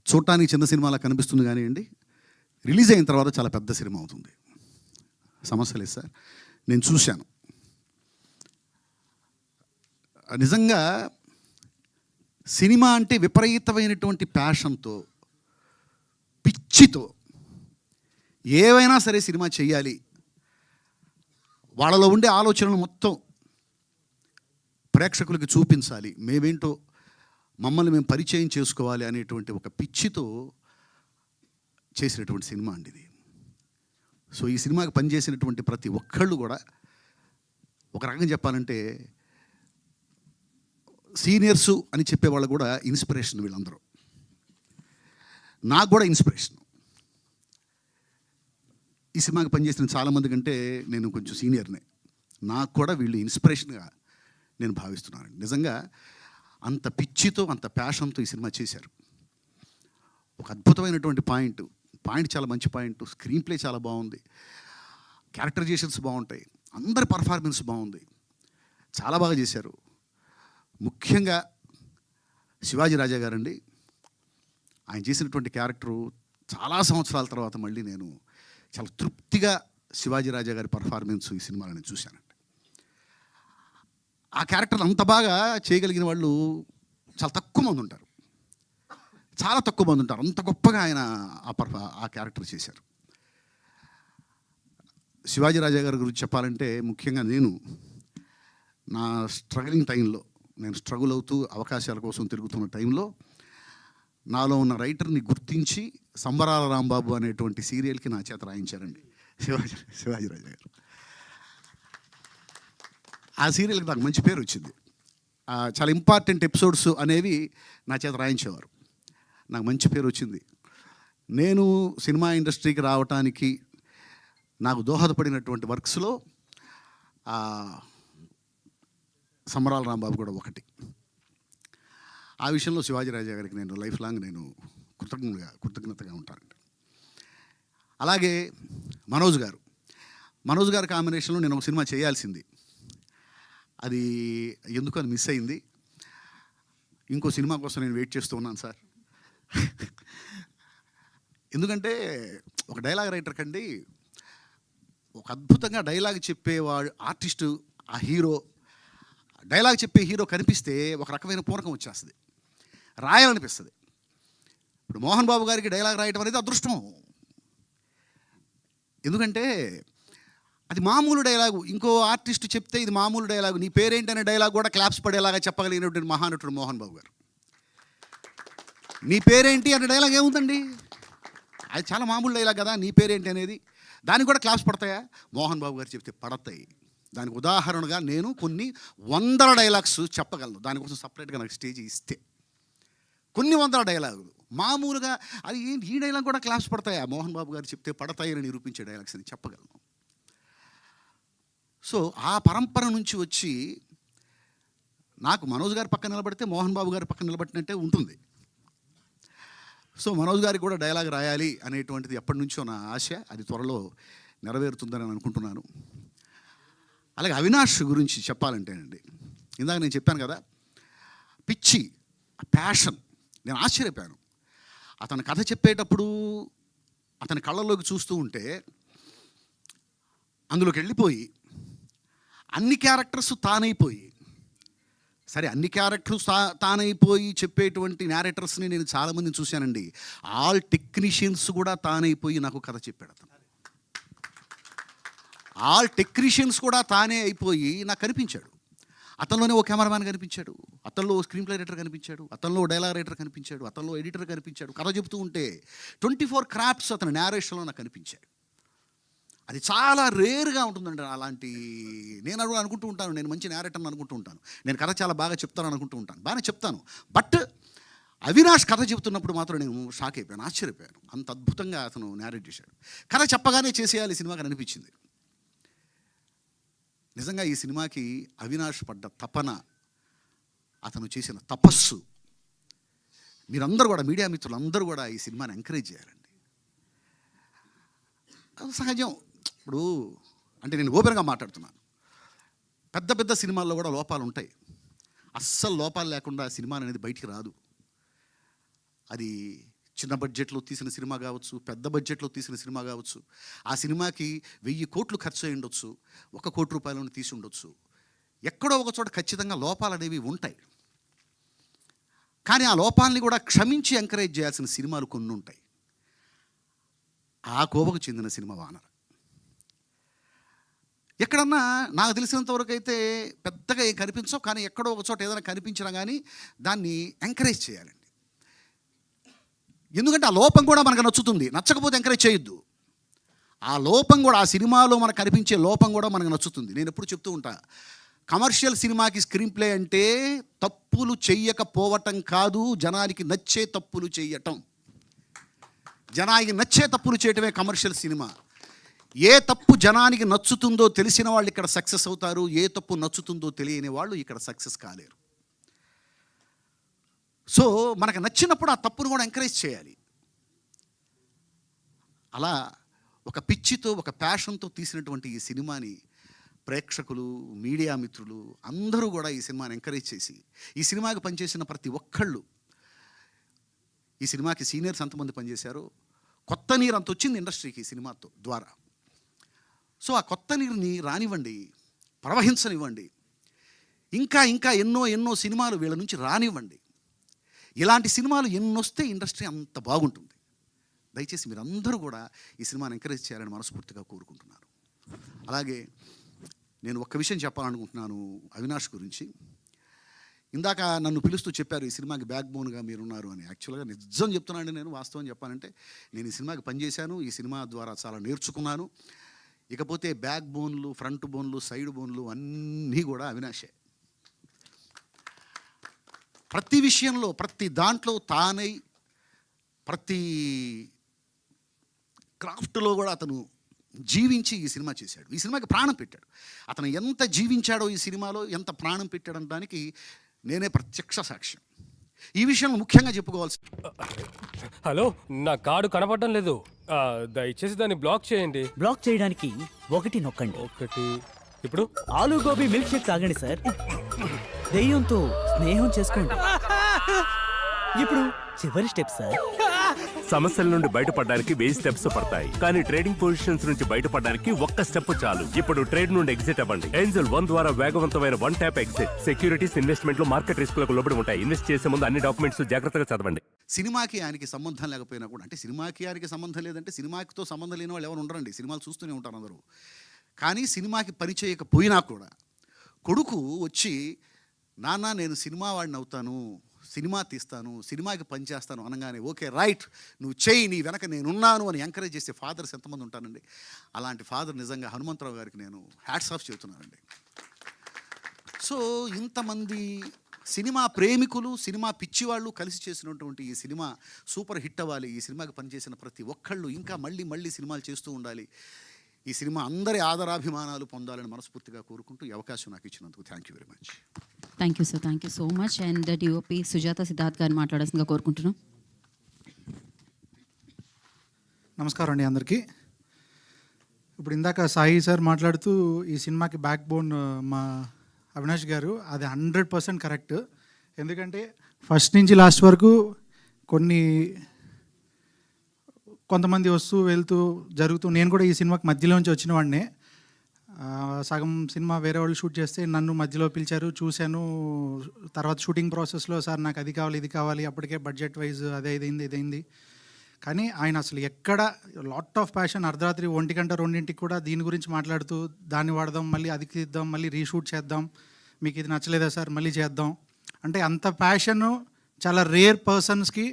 చూడటానికి చిన్న సినిమాలా కనిపిస్తుంది కానివ్వండి, రిలీజ్ అయిన తర్వాత చాలా పెద్ద సినిమా అవుతుంది. సమస్య లేదు సార్, నేను చూశాను. నిజంగా సినిమా అంటే విపరీతమైనటువంటి ప్యాషన్తో, పిచ్చితో ఏవైనా సరే సినిమా చేయాలి, వాళ్ళలో ఉండే ఆలోచనలు మొత్తం ప్రేక్షకులకి చూపించాలి, మేమేంటో మమ్మల్ని మేము పరిచయం చేసుకోవాలి అనేటువంటి ఒక పిచ్చితో చేసినటువంటి సినిమా అండి ఇది. సో ఈ సినిమాకి పనిచేసినటువంటి ప్రతి ఒక్కళ్ళు కూడా ఒక రకంగా చెప్పాలంటే సీనియర్సు అని చెప్పేవాళ్ళు కూడా ఇన్స్పిరేషన్. వీళ్ళందరూ నాకు కూడా ఇన్స్పిరేషన్. ఈ సినిమాకి పనిచేసిన చాలామంది కంటే నేను కొంచెం సీనియర్నే. నాకు కూడా వీళ్ళు ఇన్స్పిరేషన్గా నేను భావిస్తున్నాను. నిజంగా అంత పిచ్చితో, అంత ప్యాషన్తో ఈ సినిమా చేశారు. ఒక అద్భుతమైనటువంటి పాయింట్ చాలా మంచి పాయింట్. స్క్రీన్ ప్లే చాలా బాగుంది, క్యారెక్టరైజేషన్స్ బాగుంటాయి, అందరి పర్ఫార్మెన్స్ బాగుంది, చాలా బాగా చేశారు. ముఖ్యంగా శివాజీ రాజా గారండి, ఆయన చేసినటువంటి క్యారెక్టరు చాలా సంవత్సరాల తర్వాత మళ్ళీ నేను చాలా తృప్తిగా శివాజీ రాజా గారి పర్ఫార్మెన్స్ ఈ సినిమాలో నేను చూశానండి. ఆ క్యారెక్టర్ అంత బాగా చేయగలిగిన వాళ్ళు చాలా తక్కువ మంది ఉంటారు, చాలా తక్కువ మంది ఉంటారు. అంత గొప్పగా ఆయన ఆ క్యారెక్టర్ చేశారు. శివాజీ రాజా గారి గురించి చెప్పాలంటే ముఖ్యంగా నేను నా స్ట్రగలింగ్ టైంలో, నేను స్ట్రగుల్ అవుతూ అవకాశాల కోసం తిరుగుతున్న టైంలో నాలో ఉన్న రైటర్ని గుర్తించి సంబరాల రాంబాబు అనేటువంటి సీరియల్కి నా చేత రాయించారండి శివాజీ రాజా గారు. ఆ సీరియల్కి నాకు మంచి పేరు వచ్చింది. చాలా ఇంపార్టెంట్ ఎపిసోడ్స్ అనేవి నా చేత రాయించేవారు, నాకు మంచి పేరు వచ్చింది. నేను సినిమా ఇండస్ట్రీకి రావటానికి నాకు దోహదపడినటువంటి వర్క్స్లో సంబరాల రాంబాబు కూడా ఒకటి. ఆ విషయంలో శివాజీ రాజా గారికి నేను లైఫ్ లాంగ్ నేను కృతజ్ఞతగా ఉంటానండి. అలాగే మనోజ్ గారు కాంబినేషన్లో నేను ఒక సినిమా చేయాల్సింది, అది ఎందుకు అది మిస్ అయింది. ఇంకో సినిమా కోసం నేను వెయిట్ చేస్తూ ఉన్నాను సార్. ఎందుకంటే ఒక డైలాగ్ రైటర్ కండి, ఒక అద్భుతంగా డైలాగ్ చెప్పేవాడు ఆర్టిస్టు, ఆ హీరో, డైలాగ్ చెప్పే హీరో కనిపిస్తే ఒక రకమైన పూనకం వచ్చేస్తుంది, రాయాలనిపిస్తుంది. ఇప్పుడు మోహన్ బాబు గారికి డైలాగ్ రాయటం అనేది అదృష్టం. ఎందుకంటే అది మామూలు డైలాగు, ఇంకో ఆర్టిస్ట్ చెప్తే ఇది మామూలు డైలాగు, నీ పేరేంటి అనే డైలాగ్ కూడా క్లాప్స్ పడేలాగా చెప్పగలిగినటువంటి మహానటుడు మోహన్ బాబు గారు. నీ పేరేంటి అనే డైలాగ్ ఏముందండి, అది చాలా మామూలు డైలాగ్ కదా, నీ పేరేంటి అనేది, దానికి కూడా క్లాప్స్ పడతాయా? మోహన్ బాబు గారు చెప్తే పడతాయి. దానికి ఉదాహరణగా నేను కొన్ని 100 డైలాగ్స్ చెప్పగలను. దానికోసం సపరేట్గా నాకు స్టేజ్ ఇస్తే కొన్ని 100 డైలాగులు మామూలుగా, అది ఏంటి ఈ డైలాగ్ కూడా క్లాప్స్ పడతాయా? మోహన్ బాబు గారు చెప్తే పడతాయని నిరూపించే డైలాగ్స్ అని చెప్పగలను. సో ఆ పరంపర నుంచి వచ్చి నాకు మనోజ్ గారి పక్కన నిలబడితే మోహన్ బాబు గారి పక్కన నిలబడినట్టే ఉంటుంది. సో మనోజ్ గారికి కూడా డైలాగ్ రాయాలి అనేటువంటిది ఎప్పటి నుంచో నా ఆశ. అది త్వరలో నెరవేరుతుందని అనుకుంటున్నాను. అలాగే అవినాష్ గురించి చెప్పాలంటేనండి, ఇందాక నేను చెప్పాను కదా, పిచ్చి, ప్యాషన్. నేను ఆశ్చర్యపోయాను అతను కథ చెప్పేటప్పుడు. అతని కళ్ళల్లోకి చూస్తూ ఉంటే అందులోకి వెళ్ళిపోయి అన్ని క్యారెక్టర్స్ తానైపోయి, సరే అన్ని క్యారెక్టర్స్ తానైపోయి చెప్పేటువంటి నేరేటర్స్ని నేను చాలామందిని చూశానండి. ఆల్ టెక్నీషియన్స్ కూడా తానైపోయి నాకు కథ చెప్పాడు అతను. ఆల్ టెక్నీషియన్స్ కూడా తానే అయిపోయి నాకు కనిపించాడు. అతనిలోనే ఓ కెమెరామ్యాన్ కనిపించాడు, అతనిలో ఓ స్క్రీన్ ప్లే రైటర్ కనిపించాడు, అతనిలో డైలాగ్ రైటర్ కనిపించాడు, అతనిలో ఎడిటర్ కనిపించాడు. కథ చెప్తూ ఉంటే 24 క్రాఫ్ట్స్ అతని నేరేషన్లో నాకు కనిపించాయి. అది చాలా రేర్గా ఉంటుందండి అలాంటి. నేను అనుకుంటూ ఉంటాను, నేను మంచి నేరేటర్ని అనుకుంటూ ఉంటాను, నేను కథ చాలా బాగా చెప్తాను అనుకుంటూ ఉంటాను, బాగానే చెప్తాను. బట్ అవినాష్ కథ చెబుతున్నప్పుడు మాత్రం నేను షాక్ అయిపోయాను, ఆశ్చర్యపోయాను. అంత అద్భుతంగా అతను నేరేట్ చేశాడు. కథ చెప్పగానే చేసేయాలి సినిమాకి అనిపించింది. నిజంగా ఈ సినిమాకి అవినాష్ పడ్డ తపన, అతను చేసిన తపస్సు, మీరందరూ కూడా, మీడియా మిత్రులందరూ కూడా ఈ సినిమాని ఎంకరేజ్ చేయాలండి. అది సహజం. ఇప్పుడు అంటే నేను ఓపెన్గా మాట్లాడుతున్నాను. పెద్ద పెద్ద సినిమాల్లో కూడా లోపాలు ఉంటాయి. అస్సలు లోపాలు లేకుండా సినిమా అనేది బయటికి రాదు. అది చిన్న బడ్జెట్లో తీసిన సినిమా కావచ్చు, పెద్ద బడ్జెట్లో తీసిన సినిమా కావచ్చు. ఆ సినిమాకి 1000 కోట్లు ఖర్చు అయి ఉండొచ్చు, 1 కోటి రూపాయలను తీసి ఉండొచ్చు. ఎక్కడో ఒక చోట ఖచ్చితంగా లోపాలు అనేవి ఉంటాయి. కానీ ఆ లోపాలని కూడా క్షమించి ఎంకరేజ్ చేయాల్సిన సినిమాలు కొన్ని ఉంటాయి. ఆ కోవకు చెందిన సినిమా వానర. ఎక్కడన్నా నాకు తెలిసినంతవరకు అయితే పెద్దగా ఏం కనిపించవు, కానీ ఎక్కడో ఒక చోట ఏదైనా కనిపించినా కానీ దాన్ని ఎంకరేజ్ చేయాలండి. ఎందుకంటే ఆ లోపం కూడా మనకు నచ్చుతుంది, నచ్చకపోతే ఎంకరేజ్ చేయొద్దు. ఆ లోపం కూడా, ఆ సినిమాలో మనకు కనిపించే లోపం కూడా మనకు నచ్చుతుంది. నేను ఎప్పుడు చెప్తూ ఉంటా, కమర్షియల్ సినిమాకి స్క్రీన్ ప్లే అంటే తప్పులు చెయ్యకపోవటం కాదు, జనానికి నచ్చే తప్పులు చేయటం. జనానికి నచ్చే తప్పులు చేయటమే కమర్షియల్ సినిమా. ఏ తప్పు జనానికి నచ్చుతుందో తెలిసిన వాళ్ళు ఇక్కడ సక్సెస్ అవుతారు, ఏ తప్పు నచ్చుతుందో తెలియని వాళ్ళు ఇక్కడ సక్సెస్ కాలేరు. సో మనకు నచ్చినప్పుడు ఆ తప్పును కూడా ఎంకరేజ్ చేయాలి. అలా ఒక పిచ్చితో, ఒక ప్యాషన్తో తీసినటువంటి ఈ సినిమాని ప్రేక్షకులు, మీడియా మిత్రులు అందరూ కూడా ఈ సినిమాని ఎంకరేజ్ చేసి, ఈ సినిమాకి పనిచేసిన ప్రతి ఒక్కళ్ళు, ఈ సినిమాకి సీనియర్స్ ఎంతమంది పనిచేశారో, కొత్త నీరు అంత వచ్చింది ఇండస్ట్రీకి ఈ సినిమాతో ద్వారా. సో ఆ కొత్త నీరుని రానివ్వండి, ప్రవహించనివ్వండి. ఇంకా ఇంకా ఎన్నో ఎన్నో సినిమాలు వీళ్ళ నుంచి రానివ్వండి. ఇలాంటి సినిమాలు ఎన్నొస్తే ఇండస్ట్రీ అంత బాగుంటుంది. దయచేసి మీరందరూ కూడా ఈ సినిమాని ఎంకరేజ్ చేయాలని మనస్ఫూర్తిగా కోరుకుంటున్నాను. అలాగే నేను ఒక్క విషయం చెప్పాలనుకుంటున్నాను అవినాష్ గురించి. ఇందాక నన్ను పిలుస్తూ చెప్పారు ఈ సినిమాకి బ్యాక్ బోన్గా మీరున్నారు అని. యాక్చువల్గా నిజం చెప్తున్నానండి, నేను వాస్తవం చెప్పానంటే నేను ఈ సినిమాకి పనిచేశాను, ఈ సినిమా ద్వారా చాలా నేర్చుకున్నాను. ఇకపోతే బ్యాక్ బోన్లు, ఫ్రంట్ బోన్లు, సైడ్ బోన్లు అన్నీ కూడా అవినాషే. ప్రతి విషయంలో, ప్రతి దాంట్లో తానై, ప్రతి క్రాఫ్ట్లో కూడా అతను జీవించి ఈ సినిమా చేశాడు. ఈ సినిమాకి ప్రాణం పెట్టాడు. అతను ఎంత జీవించాడో ఈ సినిమాలో, ఎంత ప్రాణం పెట్టాడనడానికి నేనే ప్రత్యక్ష సాక్ష్యం. ఈ విషయం ముఖ్యంగా చెప్పుకోవాల్సి. హలో, నా కార్డు కనపడడం లేదు, దయచేసి దాన్ని బ్లాక్ చేయండి. బ్లాక్ చేయడానికి 1 నొక్కండి. 1 ఇప్పుడు ఆలూ గోబీ మిల్క్ షేక్ తాగండి సార్. దెయ్యంతో స్నేహం చేసుకోండి. ఇప్పుడు చివరి స్టెప్ సార్. సమస్యల నుండి బయటపడడానికి 1000 స్టెప్స్ పడతాయి, కానీ ట్రేడింగ్ పొజిషన్స్ నుంచి బయటపడడానికి 1 స్టెప్ చాలు. ఇప్పుడు ట్రేడ్ నుండి ఎగ్జిట్ అవ్వండి. ఏంజల్ 1 ద్వారా వేగవంతమైన 1 ట్యాప్ ఎగ్జిట్. సెక్యూరిటీస్ ఇన్వెస్ట్మెంట్లు మార్కెట్ రిస్కులకు లోబడి ఉంటాయి. ఇన్వెస్ట్ చేసే ముందు అన్ని డాక్యుమెంట్స్ జాగ్రత్తగా చదవండి. సినిమాకి ఆయనకి సంబంధం లేకపోయినా కూడా, అంటే సినిమాకి ఆయనకి సంబంధం లేదంటే సినిమాకితో సంబంధం లేని వాళ్ళు ఎవరు ఉండరండి, సినిమాలు చూస్తూనే ఉంటారు అందరూ. కానీ సినిమాకి పని చేయకపోయినా కూడా కొడుకు వచ్చి, నాన్న నేను సినిమా వాడిని అవుతాను, సినిమా తీస్తాను, సినిమాకి పని చేస్తాను అనగానే ఓకే రైట్ నువ్వు చేయి, నీ వెనక నేనున్నాను అని ఎంకరేజ్ చేసే ఫాదర్స్ ఎంతమంది ఉంటానండి. అలాంటి ఫాదర్ నిజంగా హనుమంతరావు గారికి నేను హ్యాట్స్ ఆఫ్ చెబుతున్నానండి. సో ఇంతమంది సినిమా ప్రేమికులు, సినిమా పిచ్చివాళ్ళు కలిసి చేసినటువంటి ఈ సినిమా సూపర్ హిట్ అవ్వాలి. ఈ సినిమాకి పనిచేసిన ప్రతి ఒక్కళ్ళు ఇంకా మళ్ళీ మళ్ళీ సినిమాలు చేస్తూ ఉండాలి. ఈ సినిమా అందరి ఆదరాభిమానాలు పొందాలని మనస్ఫూర్తిగా కోరుకుంటూ ఈ అవకాశం నాకు ఇచ్చినందుకు thank you very much. Thank you sir, thank you so much. And DOP Sujatha Siddharth గారిని మాట్లాడాల్సిందిగా కోరుకుంటున్నాం. నమస్కారం అండి అందరికీ. ఇప్పుడు ఇందాక సాయి సార్ మాట్లాడుతూ ఈ సినిమాకి బ్యాక్ బోన్ మా అవినాష్ గారు, అది 100% కరెక్ట్. ఎందుకంటే ఫస్ట్ నుంచి లాస్ట్ వరకు కొంతమంది వస్తూ వెళ్తూ జరుగుతూ, నేను కూడా ఈ సినిమాకి మధ్యలోంచి వచ్చిన వాడినే. సగం సినిమా వేరే వాళ్ళు షూట్ చేస్తే నన్ను మధ్యలో పిలిచారు, చూశాను. తర్వాత షూటింగ్ ప్రాసెస్లో సార్ నాకు అది కావాలి ఇది కావాలి, అప్పటికే బడ్జెట్ వైజ్ అదే ఇదైంది. కానీ ఆయన అసలు ఎక్కడ లాట్ ఆఫ్ ప్యాషన్, అర్ధరాత్రి 1 గంట 2ంటికి కూడా దీని గురించి మాట్లాడుతూ దాన్ని వాడదాం, మళ్ళీ అది తీద్దాం, మళ్ళీ రీషూట్ చేద్దాం, మీకు ఇది నచ్చలేదా సార్ మళ్ళీ చేద్దాం అంటే అంత ప్యాషను చాలా రేర్ పర్సన్స్కి,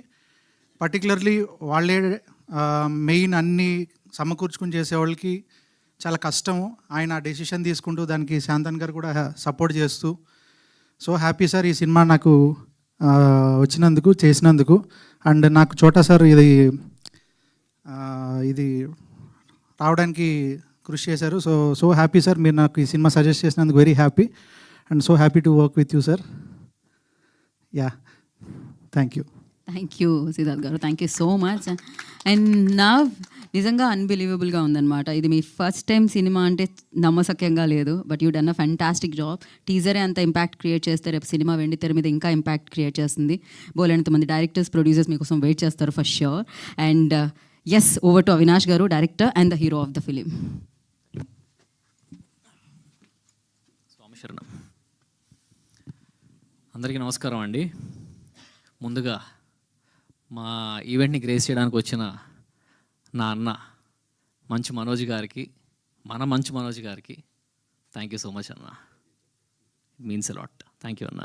పర్టికులర్లీ వాళ్ళే మెయిన్ అన్నీ సమకూర్చుకుని చేసేవాళ్ళకి చాలా కష్టము. ఆయన డెసిషన్ తీసుకుంటూ దానికి శాంతన్ గారు కూడా సపోర్ట్ చేస్తూ, సో హ్యాపీ సార్ ఈ సినిమా నాకు వచ్చినందుకు, చేసినందుకు. అండ్ నాకు చోటా సార్ ఇది రావడానికి కృషి చేశారు. సో హ్యాపీ సార్, మీరు నాకు ఈ సినిమా సజెస్ట్ చేసినందుకు very happy and so happy to work with you sir. Yeah, thank you. Thank you Siddharth garu, thank you so much. And నా నిజంగా అన్బిలీవబుల్గా ఉందన్నమాట. ఇది మీ ఫస్ట్ టైం సినిమా అంటే నమ్మశక్యంగా లేదు, but you done a fantastic job. టీజరే అంత ఇంపాక్ట్ క్రియేట్ చేస్తే రేపు సినిమా వెండి తెర మీద ఇంకా ఇంపాక్ట్ క్రియేట్ చేస్తుంది. బోలెంతమంది డైరెక్టర్స్, ప్రొడ్యూసర్స్ మీకోసం వెయిట్ చేస్తారు for sure. And yes, over to Avinash garu, director and the hero of the film. స్వామిశరణం. అందరికీ నమస్కారం అండి. ముందుగా మా ఈవెంట్ని గ్రేస్ చేయడానికి వచ్చిన నా అన్న మంచు మనోజ్ గారికి, మంచు మనోజ్ గారికి థ్యాంక్ యూ సో మచ్ అన్న. It means a lot. Thank you అన్న.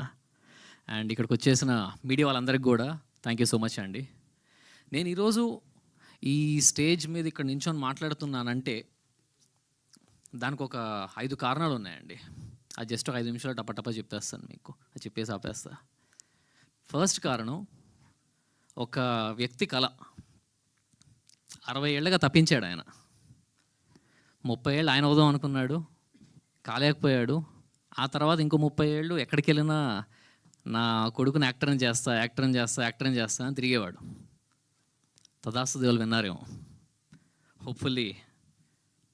అండ్ ఇక్కడికి వచ్చేసిన మీడియా వాళ్ళందరికీ కూడా థ్యాంక్ యూ సో మచ్ అండి. నేను ఈరోజు ఈ స్టేజ్ మీద ఇక్కడ నించొని మాట్లాడుతున్నానంటే దానికి ఒక 5 కారణాలు ఉన్నాయండి. అది జస్ట్ ఒక 5 నిమిషాలు టపటపా చెప్పేస్తాను మీకు, అది చెప్పేసి ఆపేస్తా. ఫస్ట్ కారణం, ఒక వ్యక్తి కళ 60 ఏళ్ళగా తప్పించాడు ఆయన. 30 ఏళ్ళు ఆయన అవుదాం అనుకున్నాడు, కాలేకపోయాడు. ఆ తర్వాత ఇంకో 30 ఏళ్ళు ఎక్కడికి వెళ్ళినా నా కొడుకుని యాక్టర్ని చేస్తా అని తిరిగేవాడు. తదాస్తు దేవులు విన్నారేమో, హోప్ఫుల్లీ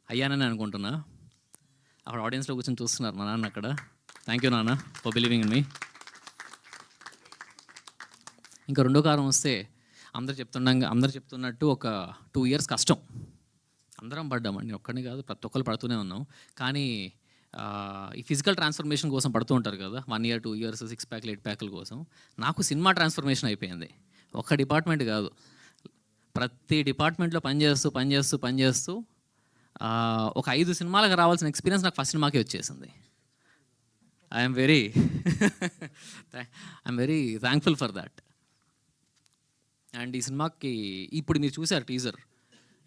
అయ్యానని అనుకుంటున్నా. అక్కడ ఆడియన్స్లో కూర్చొని చూస్తున్నారు మా నాన్న అక్కడ. థ్యాంక్ యూ నాన్న ఫర్ బిలీవింగ్ ఇన్ మీ. ఇంకా రెండో కారణం వస్తే, అందరు చెప్తున్నట్టు ఒక 2 years కష్టం అందరం పడ్డామండి. ఒక్కడిని కాదు, ప్రతి ఒక్కరు పడుతూనే ఉన్నాం. కానీ ఈ ఫిజికల్ ట్రాన్స్ఫర్మేషన్ కోసం పడుతూ ఉంటారు కదా, 1 year 2 years 6 pack 8 pack కోసం. నాకు సినిమా ట్రాన్స్ఫర్మేషన్ అయిపోయింది. ఒక్క డిపార్ట్మెంట్ కాదు, ప్రతి డిపార్ట్మెంట్లో పనిచేస్తూ ఒక 5 సినిమాలకు రావాల్సిన ఎక్స్పీరియన్స్ నాకు ఫస్ట్ సినిమాకే వచ్చేసింది. I'm very thankful for that. And ఈ సినిమాకి ఇప్పుడు మీరు చూసారు టీజర్,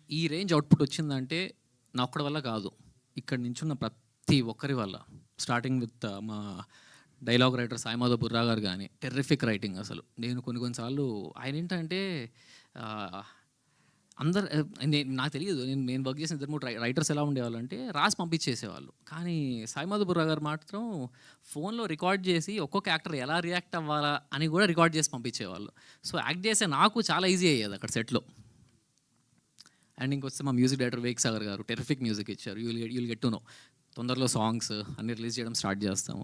ఈ రేంజ్ అవుట్పుట్ వచ్చిందంటే నా ఒక్కడి వల్ల కాదు, ఇక్కడ నించున్న ప్రతి ఒక్కరి వల్ల. స్టార్టింగ్ విత్ మా డైలాగ్ రైటర్ సాయిమాధవ్ బుర్రా గారు కానీ, టెర్రిఫిక్ రైటింగ్ అసలు. నేను కొన్నిసార్లు ఆయన ఏంటంటే నాకు తెలియదు, నేను వర్క్ చేసిన 2-3 రైటర్స్ ఎలా ఉండేవాళ్ళు అంటే రాసి పంపించేసేవాళ్ళు. కానీ సాయిమాధవ్ బుర్రా గారు మాత్రం ఫోన్లో రికార్డ్ చేసి ఒక్కొక్క యాక్టర్ ఎలా రియాక్ట్ అవ్వాలా అని కూడా రికార్డ్ చేసి పంపించేవాళ్ళు. సో యాక్ట్ చేసే నాకు చాలా ఈజీ అయ్యేది అక్కడ సెట్లో. అండ్ ఇంకొస్తే మా మ్యూజిక్ డైరెక్టర్ వేక్ సాగర్ గారు టెర్రిఫిక్ మ్యూజిక్ ఇచ్చారు. You'll get to know. తొందరలో సాంగ్స్ అన్నీ రిలీజ్ చేయడం స్టార్ట్ చేస్తాము.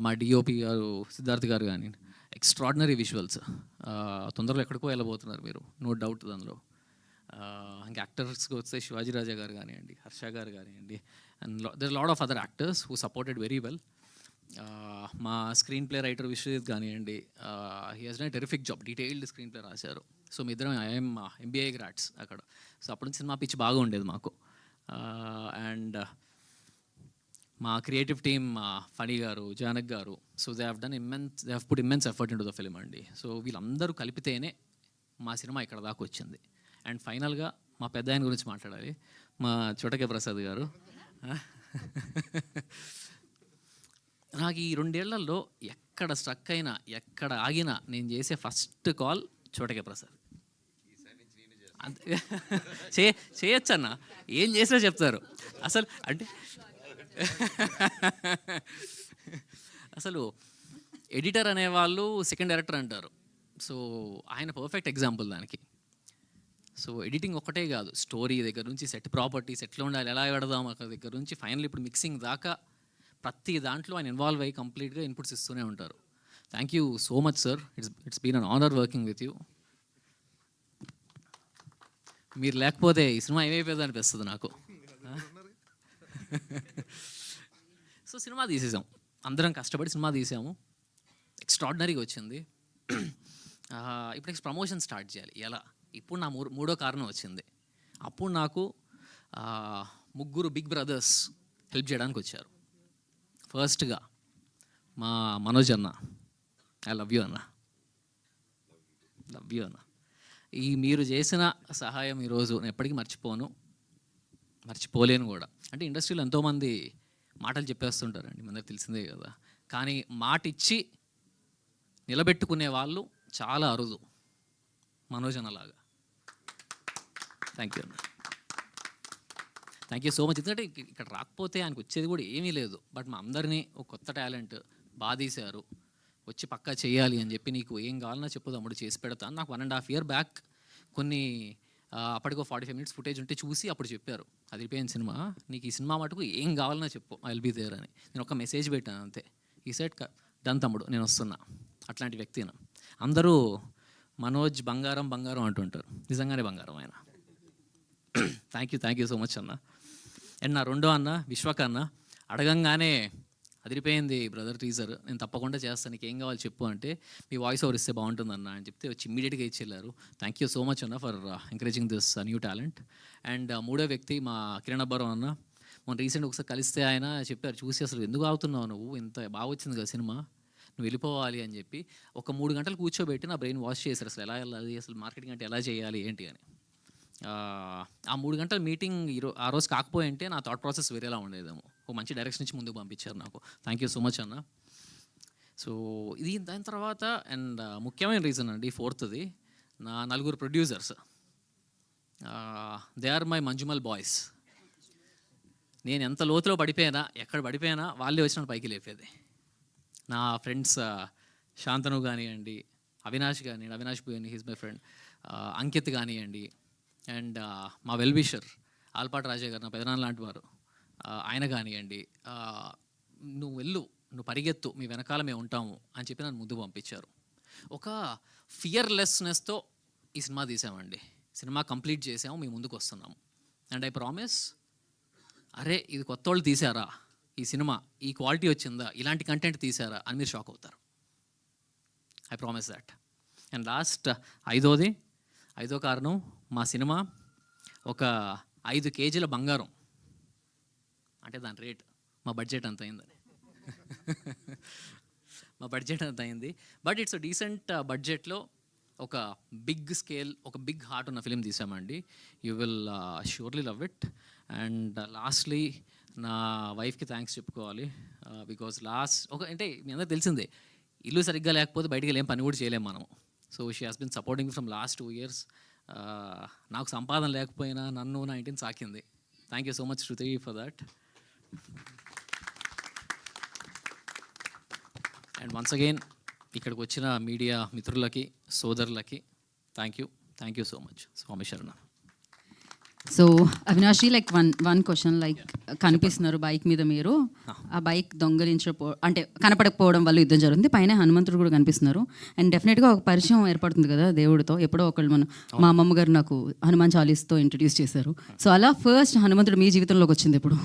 మా డిఓపి గారు సిద్ధార్థ్ గారు కానీ ఎక్స్ట్రాడినరీ విజువల్స్. తొందరలో ఎక్కడికో వెళ్ళబోతున్నారు మీరు, నో డౌట్ దానిలో. ఇంకా యాక్టర్స్కి వస్తే శివాజీ రాజా గారు కానివ్వండి, హర్ష గారు కానివ్వండి, and there lot of other actors who supported very well. మా స్క్రీన్ ప్లే రైటర్ విశ్వజిత్ కానివ్వండి, he has done terrific job, detailed screenplay రాశారు. సో మీ ఇద్దరం ఐఎమ్ MBA గ్రాడ్స్ అక్కడ. సో అప్పటి నుంచి సినిమా పిచ్చి బాగా ఉండేది మాకు. అండ్ మా క్రియేటివ్ టీమ్ ఫణి గారు, జానక్ గారు, so they have put immense effort in to the film అండి. సో వీళ్ళందరూ కలిపితేనే మా సినిమా ఇక్కడ దాకా వచ్చింది. అండ్ ఫైనల్గా మా పెద్ద ఆయన గురించి మాట్లాడాలి, మా చోటకే ప్రసాద్ గారు. నాకు ఈ 2 ఏళ్లలో ఎక్కడ స్ట్రక్ అయినా, ఎక్కడ ఆగినా నేను చేసే ఫస్ట్ కాల్ చోటకే ప్రసాద్. అంతే చేయొచ్చు అన్న, ఏం చేసినా చెప్తారు. అసలు అంటే అసలు ఎడిటర్ అనేవాళ్ళు సెకండ్ డైరెక్టర్ అంటారు. సో ఆయన పర్ఫెక్ట్ ఎగ్జాంపుల్ దానికి. సో ఎడిటింగ్ ఒక్కటే కాదు, స్టోరీ దగ్గర నుంచి సెట్ ప్రాపర్టీస్ ఎట్లా ఉండాలి, ఎలా పెడదాం అక్కడ దగ్గర నుంచి ఫైనల్ ఇప్పుడు మిక్సింగ్ దాకా ప్రతి దాంట్లో ఆయన ఇన్వాల్వ్ అయ్యి కంప్లీట్గా ఇన్పుట్స్ ఇస్తూనే ఉంటారు. Thank you so much sir, it's been an honour working with you. మీరు లేకపోతే ఈ సినిమా ఏమైపోయింది అనిపిస్తుంది నాకు. సో సినిమా తీసేసాం, అందరం కష్టపడి సినిమా తీసాము, ఎక్స్ట్రాడినరీగా వచ్చింది. ఇప్పుడు నెక్స్ట్ ప్రమోషన్ స్టార్ట్ చేయాలి. ఎలా? ఇప్పుడు నా మూడో కారణం వచ్చింది. అప్పుడు నాకు 3 బిగ్ బ్రదర్స్ హెల్ప్ చేయడానికి వచ్చారు. ఫస్ట్గా మా మనోజ్ అన్న, ఐ లవ్ యూ అన్న, లవ్ యూ అన్న. ఈ మీరు చేసిన సహాయం ఈరోజు నేను ఎప్పటికీ మర్చిపోలేను కూడా. అంటే ఇండస్ట్రీలో ఎంతోమంది మాటలు చెప్పేస్తుంటారండి, మనందరికి తెలిసిందే కదా. కానీ మాట ఇచ్చి నిలబెట్టుకునే వాళ్ళు చాలా అరుదు, మనోజ్ అన్నలాగా. థ్యాంక్ యూ అన్న, థ్యాంక్ యూ సో మచ్. ఎందుకంటే ఇక్కడ రాకపోతే ఆయనకు వచ్చేది కూడా ఏమీ లేదు. బట్ మా అందరినీ ఒక కొత్త టాలెంట్ బాగా తీశారు, వచ్చి పక్కా చేయాలి అని చెప్పి, నీకు ఏం కావాలన్నా చెప్పు తమ్ముడు చేసి పెడతాను. నాకు 1.5 year బ్యాక్ కొన్ని అప్పటికో 45 minutes ఫుటేజ్ ఉంటే చూసి అప్పుడు చెప్పారు, అది అయిపోయిన సినిమా, నీకు ఈ సినిమా మటుకు ఏం కావాలన్నా చెప్పు, ఐ విల్ బీ దేర్ అని. నేను ఒక మెసేజ్ పెట్టాను అంతే. ఈ సెట్ డన్ తమ్ముడు, నేను వస్తున్నా. అట్లాంటి వ్యక్తిని అందరూ మనోజ్ బంగారం బంగారం అంటుంటారు, నిజంగానే బంగారం ఆయన. థ్యాంక్ యూ సో మచ్ అన్న. అండ్ నా రెండో అన్న విశ్వక్ అన్న, అడగంగానే అదిరిపోయింది బ్రదర్ టీజర్, నేను తప్పకుండా చేస్తాను, నీకు ఏం కావాలి చెప్పు అంటే, మీ వాయిస్ ఓవర్ ఇస్తే బాగుంటుందన్న అని చెప్తే వచ్చి ఇమ్మీడియట్గా ఇచ్చేళ్ళారు. థ్యాంక్ యూ సో మచ్ అన్న for encouraging this new talent. And మూడో వ్యక్తి మా కిరణ్ అబ్బారావు అన్న, మొన్న రీసెంట్ ఒకసారి కలిస్తే ఆయన చెప్పారు, చూసి అసలు ఎందుకు ఆగుతున్నావు నువ్వు, ఇంత బాగా వచ్చింది కదా సినిమా, నువ్వు వెళ్ళిపోవాలి అని చెప్పి ఒక 3 గంటలు కూర్చోబెట్టి నా బ్రెయిన్ వాష్ చేశారు, అసలు ఎలా వెళ్ళాలి, అసలు మార్కెటింగ్ అంటే ఎలా చేయాలి ఏంటి అని. ఆ 3 గంటల మీటింగ్ ఆ రోజు కాకపోయి అంటే నా థాట్ ప్రాసెస్ వేరేలా ఉండేదేమో. ఒక మంచి డైరెక్షన్ నుంచి ముందుకు పంపించారు నాకు. థ్యాంక్ యూ సో మచ్ అన్న. సో ఇది దాని తర్వాత అండ్ ముఖ్యమైన రీజన్ అండి, 4th నా 4 producers, they are my Manjummel Boys. నేను ఎంత లోతులో పడిపోయినా, ఎక్కడ పడిపోయినా వాళ్ళే వచ్చిన పైకి లేపేది. నా ఫ్రెండ్స్ శాంతను కానివ్వండి, అవినాష్ కానివ్వండి, అవినాష్ పోయిన హీస్ మై ఫ్రెండ్, అంకిత్ కానివ్వండి, అండ్ మా వెల్విషర్ ఆల్పాటి రాజా గారు, నా పెదనాన్న లాంటి వారు, ఆయన కానివ్వండి, నువ్వు వెళ్ళు, నువ్వు పరిగెత్తు, మీ వెనకాల మేము ఉంటాము అని చెప్పి నన్ను ముందుకు పంపించారు. ఒక ఫియర్లెస్నెస్తో ఈ సినిమా తీసామండి. సినిమా కంప్లీట్ చేసాము, మేము ముందుకు వస్తున్నాము. అండ్ ఐ ప్రామిస్, అరే ఇది కొత్త వాళ్ళు తీసారా ఈ సినిమా, ఈ క్వాలిటీ వచ్చిందా, ఇలాంటి కంటెంట్ తీసారా అని మీరు షాక్ అవుతారు. I promise that. And last ఐదో కారణం, మా సినిమా ఒక 5 kgs బంగారం, అంటే దాని రేట్ మా బడ్జెట్ అంత అయిందని. మా బడ్జెట్ అంత అయింది, బట్ ఇట్స్ డీసెంట్ బడ్జెట్లో ఒక బిగ్ స్కేల్, ఒక బిగ్ హార్ట్ ఉన్న ఫిలిం తీసామండి. You will surely love it. And lastly నా వైఫ్కి థ్యాంక్స్ చెప్పుకోవాలి, బికాజ్ అంటే మీ అందరూ తెలిసిందే, ఇల్లు సరిగ్గా లేకపోతే బయటికి వెళ్ళేం పని కూడా చేయలేము మనం. So she has been supporting from last 2 years. నాకు సంపాదన లేకపోయినా నన్ను నా ఇంటిని సాకింది. Thank you so much Shruti for that. And once again ఇక్కడికి వచ్చిన మీడియా మిత్రులకి, సోదరులకి thank you so much. Swami శరణ. సో అవినాషి, లైక్ వన్ క్వశ్చన్, లైక్ కనిపిస్తున్నారు బైక్ మీద మీరు, ఆ బైక్ అంటే కనపడకపోవడం వల్ల యుద్ధం జరుగుతుంది, పైన హనుమంతుడు కూడా కనిపిస్తున్నారు. అండ్ డెఫినెట్గా ఒక పరిచయం ఏర్పడుతుంది కదా దేవుడితో. ఎప్పుడో ఒకళ్ళు మా అమ్మమ్మ గారు నాకు హనుమాన్ చాలీస్తో ఇంట్రడ్యూస్ చేశారు. సో అలా ఫస్ట్ హనుమంతుడు మీ జీవితంలోకి వచ్చింది ఎప్పుడు?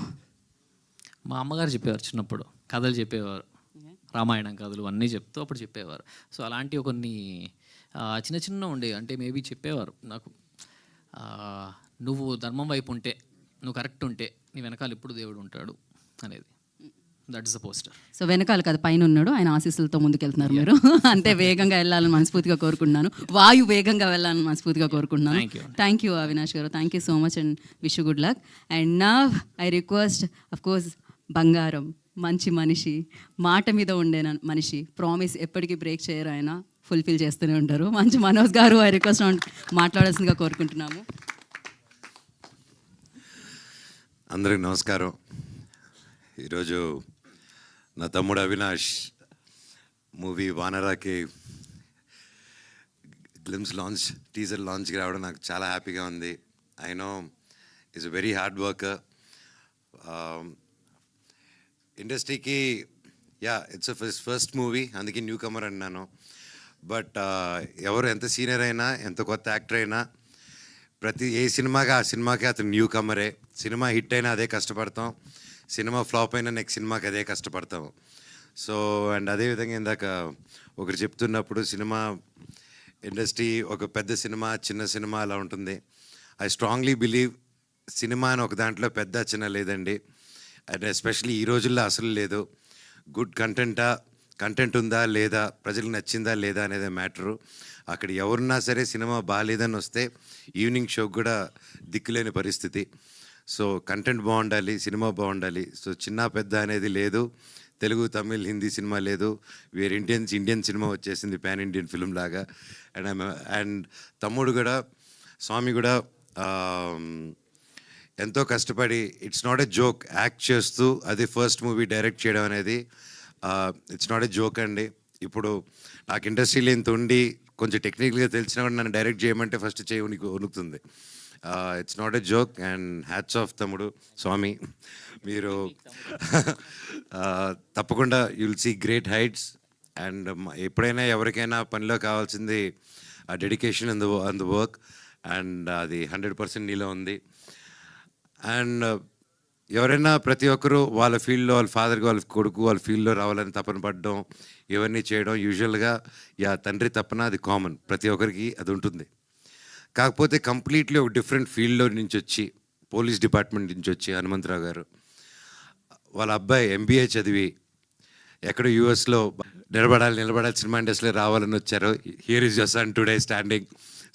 మా అమ్మగారు చెప్పేవారు, చిన్నప్పుడు కథలు చెప్పేవారు, రామాయణం కథలు అన్నీ చెప్తూ అప్పుడు చెప్పేవారు. సో అలాంటివి కొన్ని చిన్న ఉండేవి. అంటే మేబీ చెప్పేవారు నాకు, నువ్వు ధర్మం వైపు ఉంటే, నువ్వు కరెక్ట్ ఉంటే నీ వెనకాల ఎప్పుడు దేవుడు ఉంటాడు అనేది. That is the poster. So వెనకాల కాదు, పైన ఉన్నాడు, ఆయన ఆశీస్సులతో ముందుకెళ్తున్నారు మీరు. అంతే వేగంగా వెళ్ళాలని మనస్ఫూర్తిగా కోరుకుంటున్నాను, వాయు వేగంగా వెళ్ళాలని మనస్ఫూర్తిగా కోరుకుంటున్నాను. థ్యాంక్ యూ అవినాష్ గారు, thank you so much and wish you good luck. And నా ఐ రిక్వెస్ట్, అఫ్ కోర్స్ బంగారం, మంచి మనిషి, మాట మీద ఉండే మనిషి, ప్రామిస్ ఎప్పటికీ బ్రేక్ చేయరు ఆయన, ఫుల్ఫిల్ చేస్తూనే ఉంటారు. మంచి మనోజ్ గారు ఐ రిక్వెస్ట్ మాట్లాడాల్సిందిగా కోరుకుంటున్నాము. అందరికి నమస్కారం. ఈరోజు నా తమ్ముడు అవినాష్ మూవీ వానరాకి గ్లిమ్స్ లాంచ్, టీజర్ లాంచ్కి రావడం నాకు చాలా హ్యాపీగా ఉంది. I know is a very hard worker. ఇండస్ట్రీకి ఇట్స్ ఫస్ట్ మూవీ, అందుకే న్యూ కమర్ అన్నాను. బట్ ఎవరు ఎంత సీనియర్ అయినా, ఎంత కొత్త యాక్టర్ అయినా, ఏ సినిమాకి ఆ సినిమాకి అతను న్యూ కమరే. సినిమా హిట్ అయినా అదే కష్టపడతాం, సినిమా ఫ్లాప్ అయినా నెక్స్ట్ సినిమాకి అదే కష్టపడతాం. సో అండ్ అదేవిధంగా ఇందాక ఒకరు చెప్తున్నప్పుడు సినిమా ఇండస్ట్రీ ఒక పెద్ద సినిమా, చిన్న సినిమా అలా ఉంటుంది. ఐ స్ట్రాంగ్లీ బిలీవ్ సినిమా అని ఒక దాంట్లో పెద్ద చిన్న లేదండి. అండ్ ఎస్పెషలీ ఈ రోజుల్లో అసలు లేదు. గుడ్ కంటెంట్ ఉందా లేదా, ప్రజలకు నచ్చిందా లేదా అనేది మ్యాటరు. అక్కడ ఎవరున్నా సరే సినిమా బాగాలేదని వస్తే ఈవినింగ్ షోకి కూడా దిక్కులేని పరిస్థితి. సో కంటెంట్ బాగుండాలి, సినిమా బాగుండాలి. సో చిన్న పెద్ద అనేది లేదు. తెలుగు, తమిళ్, హిందీ సినిమా లేదు. వేరే ఇండియన్ సినిమా వచ్చేసింది, పాన్ ఇండియన్ ఫిల్మ్ లాగా. అండ్ తమ్ముడు కూడా, స్వామి కూడా ఎంతో కష్టపడి, it's not a joke, act చేస్తూ అది ఫస్ట్ మూవీ డైరెక్ట్ చేయడం అనేది ఇట్స్ నాట్ ఎ జోక్ అండి. ఇప్పుడు నాకు ఇండస్ట్రీలో ఇంత ఉండి కొంచెం టెక్నికల్గా తెలిసినా కూడా నన్ను డైరెక్ట్ చేయమంటే ఫస్ట్ చేయి వణుకుతుంది. It's not a joke. And hats off తమ్ముడు, స్వామి. మీరు తప్పకుండా you will see great heights. And ఎప్పుడైనా ఎవరికైనా పనిలో కావాల్సింది ఆ dedication on the work, and అది 100% నీలో ఉంది. అండ్ ఎవరైనా ప్రతి ఒక్కరూ వాళ్ళ ఫీల్డ్లో, వాళ్ళ ఫాదర్కి, వాళ్ళ కొడుకు వాళ్ళ ఫీల్డ్లో రావాలని తపన పడడం, ఇవన్నీ చేయడం యూజువల్గా తండ్రి తపన, అది కామన్, ప్రతి ఒక్కరికి అది ఉంటుంది. కాకపోతే కంప్లీట్లీ ఒక డిఫరెంట్ ఫీల్డ్లో నుంచి వచ్చి, పోలీస్ డిపార్ట్మెంట్ నుంచి వచ్చి హనుమంతరావు గారు వాళ్ళ అబ్బాయి MBA చదివి ఎక్కడో యూఎస్లో నిలబడాలి సినిమా ఇండస్ట్రీలో రావాలని వచ్చారు. Here is your son today standing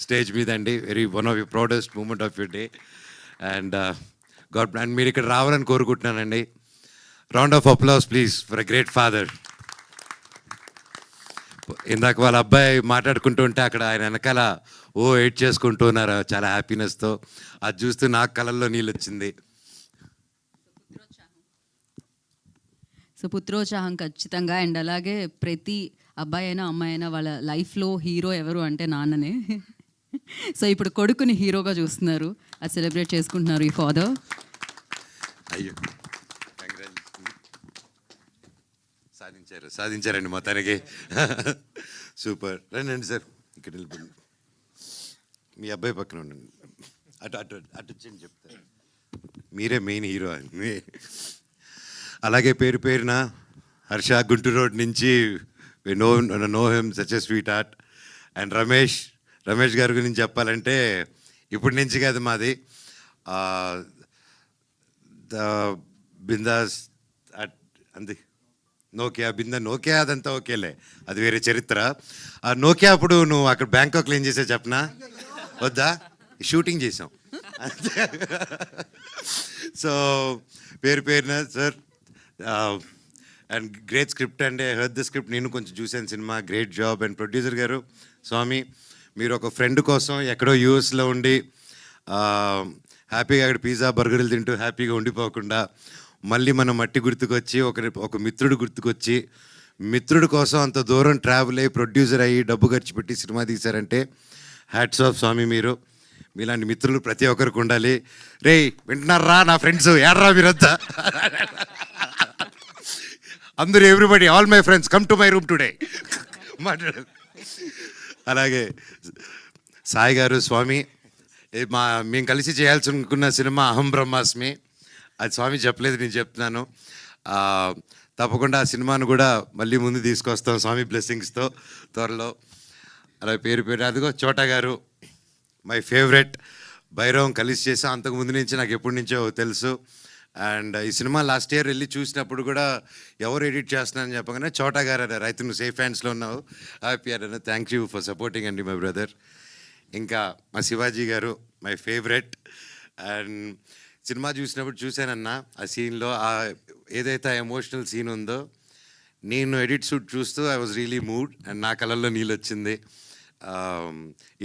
stage మీద అండి. One of your proudest moment of your day. And and మీరు ఇక్కడ రావాలని కోరుకుంటున్నానండి. Round of applause please for a great father. ఇందాక వాళ్ళ అబ్బాయి మాట్లాడుకుంటూ ఉంటే అక్కడ ఆయన వెనకాల ఎయిట్ చేసుకుంటూ ఉన్నారు చాలా హ్యాపీనెస్తో. అది చూస్తూ నాకు కళ్ళల్లో నీళ్ళు వచ్చింది. సో పుత్రోత్సాహం ఖచ్చితంగా. అండ్ అలాగే ప్రతి అబ్బాయి అయినా అమ్మాయి అయినా వాళ్ళ లైఫ్లో హీరో ఎవరు అంటే నాన్ననే. సో ఇప్పుడు కొడుకుని హీరోగా చూస్తున్నారు, అది సెలబ్రేట్ చేసుకుంటున్నారు ఈ ఫాదర్. అయ్యో సాధించారండి మొత్తానికి. సూపర్. రండి సార్, ఇక్కడ నిలబడి మీ అబ్బాయి పక్కన ఉండండి. అటు వచ్చి చెప్తారు, మీరే మెయిన్ హీరో అని. అలాగే పేరున హర్ష, గుంటూరు రోడ్ నుంచి know him, such a sweet heart. And Ramesh గారి గురించి చెప్పాలంటే ఇప్పటి నుంచి కాదు, మాది ద బిందాస్ అంది నోకియా అదంతా ఓకేలే, అది వేరే చరిత్ర. ఆ నోకియా అప్పుడు నువ్వు అక్కడ బ్యాంకాక్లో ఏం చేసావు చెప్పనా? వద్దా? షూటింగ్ చేసాం. సో పేరున సార్, అండ్ గ్రేట్ స్క్రిప్ట్ అండి. ఐ హర్డ్ ద స్క్రిప్ట్, నేను కొంచెం చూశాను cinema. Great job. And producer గారు స్వామి, మీరు ఒక ఫ్రెండ్ కోసం ఎక్కడో యూఎస్లో ఉండి హ్యాపీగా అక్కడ పిజ్జా బర్గర్లు తింటూ హ్యాపీగా ఉండిపోకుండా మళ్ళీ మన మట్టి గుర్తుకొచ్చి ఒక మిత్రుడు గుర్తుకొచ్చి మిత్రుడి కోసం అంత దూరం ట్రావెల్ అయ్యి ప్రొడ్యూసర్ అయ్యి డబ్బు ఖర్చు పెట్టి సినిమా తీశారంటే హ్యాట్స్ ఆఫ్ స్వామి. మీలాంటి మిత్రులు ప్రతి ఒక్కరికి ఉండాలి. రే వింటున్నారా నా ఫ్రెండ్స్, ఏడ్రా మీరంతా, అందరూ everybody, all my friends come to my room today మాట్లాడు. అలాగే సాయి గారు, స్వామి, మేము కలిసి చేయాల్సి అనుకున్న సినిమా అహం బ్రహ్మాస్మి, అది స్వామి చెప్పలేదు, నేను చెప్తున్నాను. తప్పకుండా ఆ సినిమాను కూడా మళ్ళీ ముందు తీసుకొస్తాం స్వామి బ్లెస్సింగ్స్తో త్వరలో. అలాగే పేరు అదిగో చోటా గారు, మై ఫేవరెట్. భైరవం కలిసి చేసాం, అంతకుముందు నుంచి నాకు ఎప్పటి నుంచో తెలుసు. అండ్ ఈ సినిమా లాస్ట్ ఇయర్ వెళ్ళి చూసినప్పుడు కూడా ఎవరు ఎడిట్ చేస్తున్నారని చెప్పగానే చోటా గారు అన్నారు, అయితే నువ్వు సేఫ్ హ్యాండ్స్లో ఉన్నావు, హ్యాపీ అన్నారు. థ్యాంక్ యూ ఫర్ సపోర్టింగ్ అండి మై బ్రదర్. ఇంకా మా శివాజీ గారు, మై ఫేవరెట్. అండ్ సినిమా చూసినప్పుడు చూశానన్నా, ఆ సీన్లో ఏదైతే ఎమోషనల్ సీన్ ఉందో నేను ఎడిట్ షూట్ చూస్తూ I was really mood and నా కళ్ళల్లో నీళ్ళు వచ్చింది.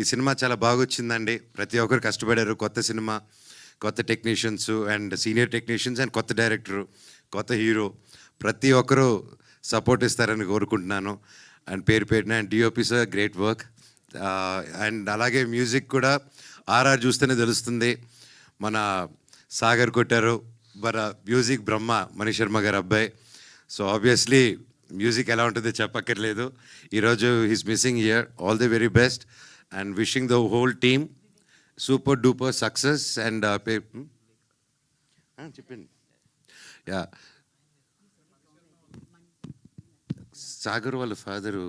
ఈ సినిమా చాలా బాగా వచ్చిందండి. ప్రతి ఒక్కరు కష్టపడారు. కొత్త సినిమా, కొత్త technicians and senior technicians and కొత్త డైరెక్టరు, కొత్త హీరో, ప్రతి ఒక్కరూ సపోర్ట్ ఇస్తారని కోరుకుంటున్నాను. అండ్ పేరున and DOP sir great work. And అలాగే మ్యూజిక్ కూడా ఆర్ఆర్ చూస్తేనే తెలుస్తుంది. మన సాగర్ కొట్టారు, మన మ్యూజిక్ బ్రహ్మ మనీష్ శర్మ గారు అబ్బాయి. సో ఆబ్వియస్లీ మ్యూజిక్ ఎలా ఉంటుందో చెప్పక్కర్లేదు. ఈరోజు he's missing here. All the very best and wishing the whole team super duper success. And చెప్పండి. యా, సాగర్ వాళ్ళ ఫాదరు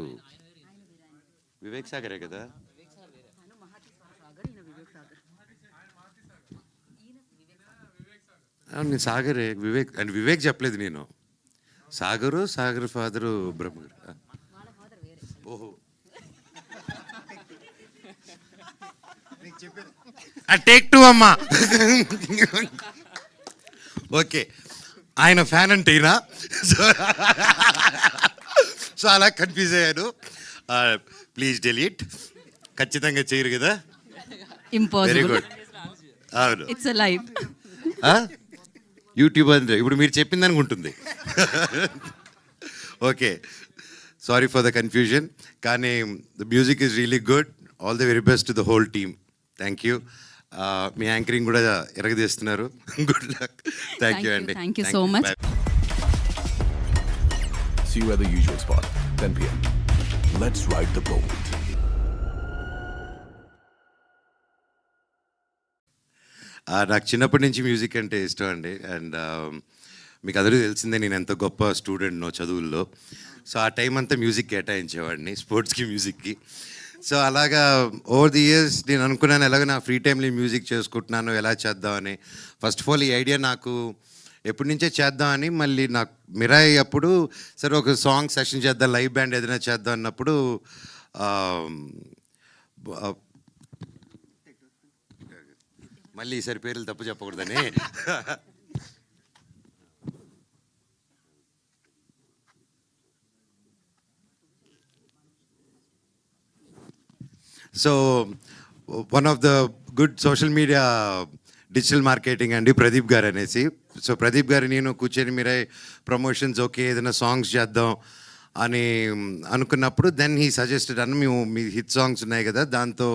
వివేక్ సాగరే కదా? నేను సాగరే, వివేక్ అండ్ వివేక్ చెప్పలేదు నేను. సాగర్ ఫాదరు బ్రహ్మ. ఓహో, టేక్ 2 అమ్మా. ఓకే, ఆయన ఫ్యాన్ అంటే ఈయన. సో అలా కన్ఫ్యూజ్ అయ్యాను. Please delete. ఖచ్చితంగా చేయరు కదా? Very good. అవును, ఇట్స్ అ లైవ్. యూట్యూబ్ అంటే ఇప్పుడు మీరు చెప్పింది అనుకుంటుంది. Okay, sorry for the confusion. కానీ the music is really good. All the very best to the whole team. Thank you. మీ యాంకరింగ్ కూడా ఎరగదీస్తున్నారు. Good luck. థ్యాంక్ యూ అండి. Thank you so much. See you at the usual spot, 10 p.m. Let's ride the boat. నాకు చిన్నప్పటి నుంచి మ్యూజిక్ అంటే ఇష్టం అండి. అండ్ మీకు అందరూ తెలిసిందే నేను ఎంత గొప్ప స్టూడెంట్నో చదువుల్లో. సో ఆ టైం అంతా మ్యూజిక్ కేటాయించేవాడిని, స్పోర్ట్స్కి, మ్యూజిక్కి. సో అలాగా ఓవర్ ది ఇయర్స్ నేను అనుకున్నాను ఎలాగో నా ఫ్రీ టైంలో మ్యూజిక్ చేసుకుంటున్నాను, ఎలా చేద్దామని. ఫస్ట్ ఆఫ్ ఆల్ ఈ ఐడియా నాకు ఎప్పటి నుంచే చేద్దామని. మళ్ళీ నాకు మిరాయి అప్పుడు సరే ఒక సాంగ్ సెషన్ చేద్దాం, లైవ్ బ్యాండ్ ఏదైనా చేద్దాం అన్నప్పుడు మళ్ళీ ఈసారి పేర్లు తప్పు చెప్పకూడదని so one of the good social media digital marketing అండి ప్రదీప్ గారు అనేసి. సో ప్రదీప్ గారు నేను కూర్చొని మీరే ప్రమోషన్స్ ఓకే ఏదైనా సాంగ్స్ చేద్దాం అని అనుకున్నప్పుడు దెన్ హీ సజెస్టెడ్ అన్న మేము మీ హిట్ సాంగ్స్ ఉన్నాయి కదా దాంతో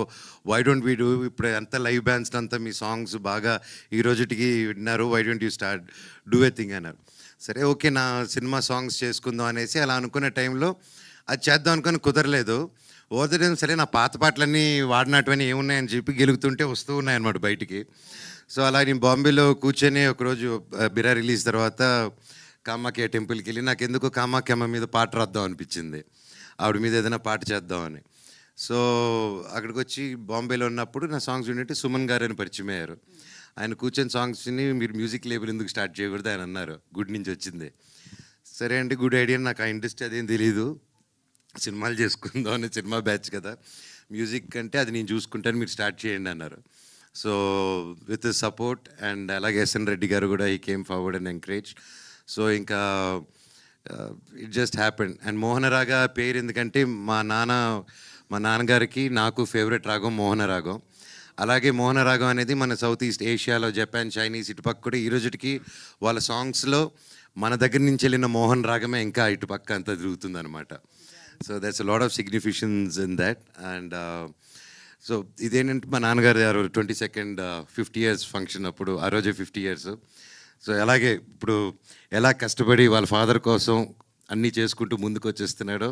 వై డోంట్ వీ డూ, ఇప్పుడు అంతా లైవ్ బ్యాండ్స్ అంతా మీ సాంగ్స్ బాగా ఈ రోజుటికి విన్నారు, why don't you start do a thing అన్నారు. సరే ఓకే నా సినిమా సాంగ్స్ చేసుకుందాం అనేసి అలా అనుకునే టైంలో అది చేద్దాం అనుకుని కుదరలేదు. ఓవర్ ద టైం సరే నా పాత పాటలన్నీ వాడినటువన్నీ ఏమున్నాయని చెప్పి గెలుగుతుంటే వస్తూ ఉన్నాయన్నమాట బయటికి. సో అలా నేను బాంబేలో కూర్చొని ఒకరోజు బిరా రిలీజ్ తర్వాత కామాఖ్య టెంపుల్కి వెళ్ళి నాకు ఎందుకు కామాఖ్యమ్మ మీద పాట రాద్దాం అనిపించింది, ఆవిడ మీద ఏదైనా పాట చేద్దామని. సో అక్కడికి వచ్చి బాంబేలో ఉన్నప్పుడు నా సాంగ్స్ వింటే సుమన్ గారు అని పరిచయం అయ్యారు. ఆయన కూర్చొని సాంగ్స్ని మీరు మ్యూజిక్ లేబుల్ ఎందుకు స్టార్ట్ చేయకూడదు ఆయన అన్నారు, గుడ్ నుంచి వచ్చింది. సరే అండి గుడ్ ఐడియా, నాకు ఆ ఇండస్ట్రీ అదేం తెలీదు, సినిమాలు చేసుకుందాం అని, సినిమా బ్యాచ్ కదా, మ్యూజిక్ అంటే అది నేను చూసుకుంటాను మీరు స్టార్ట్ చేయండి అన్నారు. సో విత్ సపోర్ట్ అండ్ అలాగే ఎస్ఎన్ రెడ్డి గారు కూడా ఈ came forward and encourage. So ఇంకా ఇట్ జస్ట్ హ్యాపెండ్. అండ్ మోహనరాగ పేరు ఎందుకంటే మా నాన్నగారికి నాకు ఫేవరెట్ రాగం మోహనరాగం. అలాగే మోహనరాగం అనేది మన సౌత్ ఈస్ట్ ఏషియాలో జపాన్, చైనీస్ ఇటుపక్క కూడా ఈ రోజుకి వాళ్ళ సాంగ్స్లో మన దగ్గర నుంచి వెళ్ళిన మోహన్ రాగమే ఇంకా ఇటుపక్క అంతా తిరుగుతుంది అనమాట. So that's a lot of significance in that. And so ఇదేంటంటే మా నాన్నగారు 22nd 50 years ఫంక్షన్ అప్పుడు, ఆ రోజే 50 years. సో అలాగే ఇప్పుడు ఎలా కష్టపడి వాళ్ళ ఫాదర్ కోసం అన్నీ చేసుకుంటూ ముందుకు వచ్చేస్తున్నాడో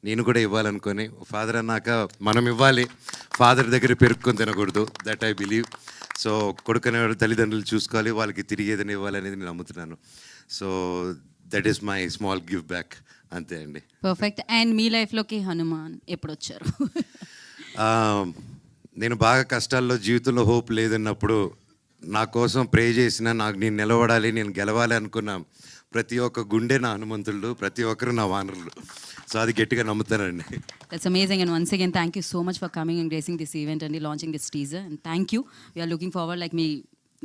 నేను కూడా ఇవ్వాలనుకొని, ఫాదర్ అన్నాక మనం ఇవ్వాలి, ఫాదర్ దగ్గర పెరుక్కొని తినకూడదు, దట్ ఐ బిలీవ్. సో కొడుకునేవాడు తల్లిదండ్రులు చూసుకోవాలి, వాళ్ళకి తిరిగి ఏదైనా ఇవ్వాలనేది నేను నమ్ముతున్నాను. So that is my small give back, అంతే అండి. పర్ఫెక్ట్. అండ్ మీ లైఫ్లోకి హనుమాన్ ఎప్పుడు వచ్చారు? నేను బాగా కష్టాల్లో, జీవితంలో హోప్ లేదన్నప్పుడు నా కోసం ప్రే చేసిన, నాకు నేను నిలబడాలి, నేను గెలవాలి అనుకున్నా ప్రతి ఒక్క గుండె నా హనుమంతుడు, ప్రతి ఒక్కరు నా వానరులు. సో అది గట్టిగా నమ్ముతానండి. That's amazing, and once again thank you so much for coming and gracing this event and launching this teaser, and thank you. We are looking forward, like me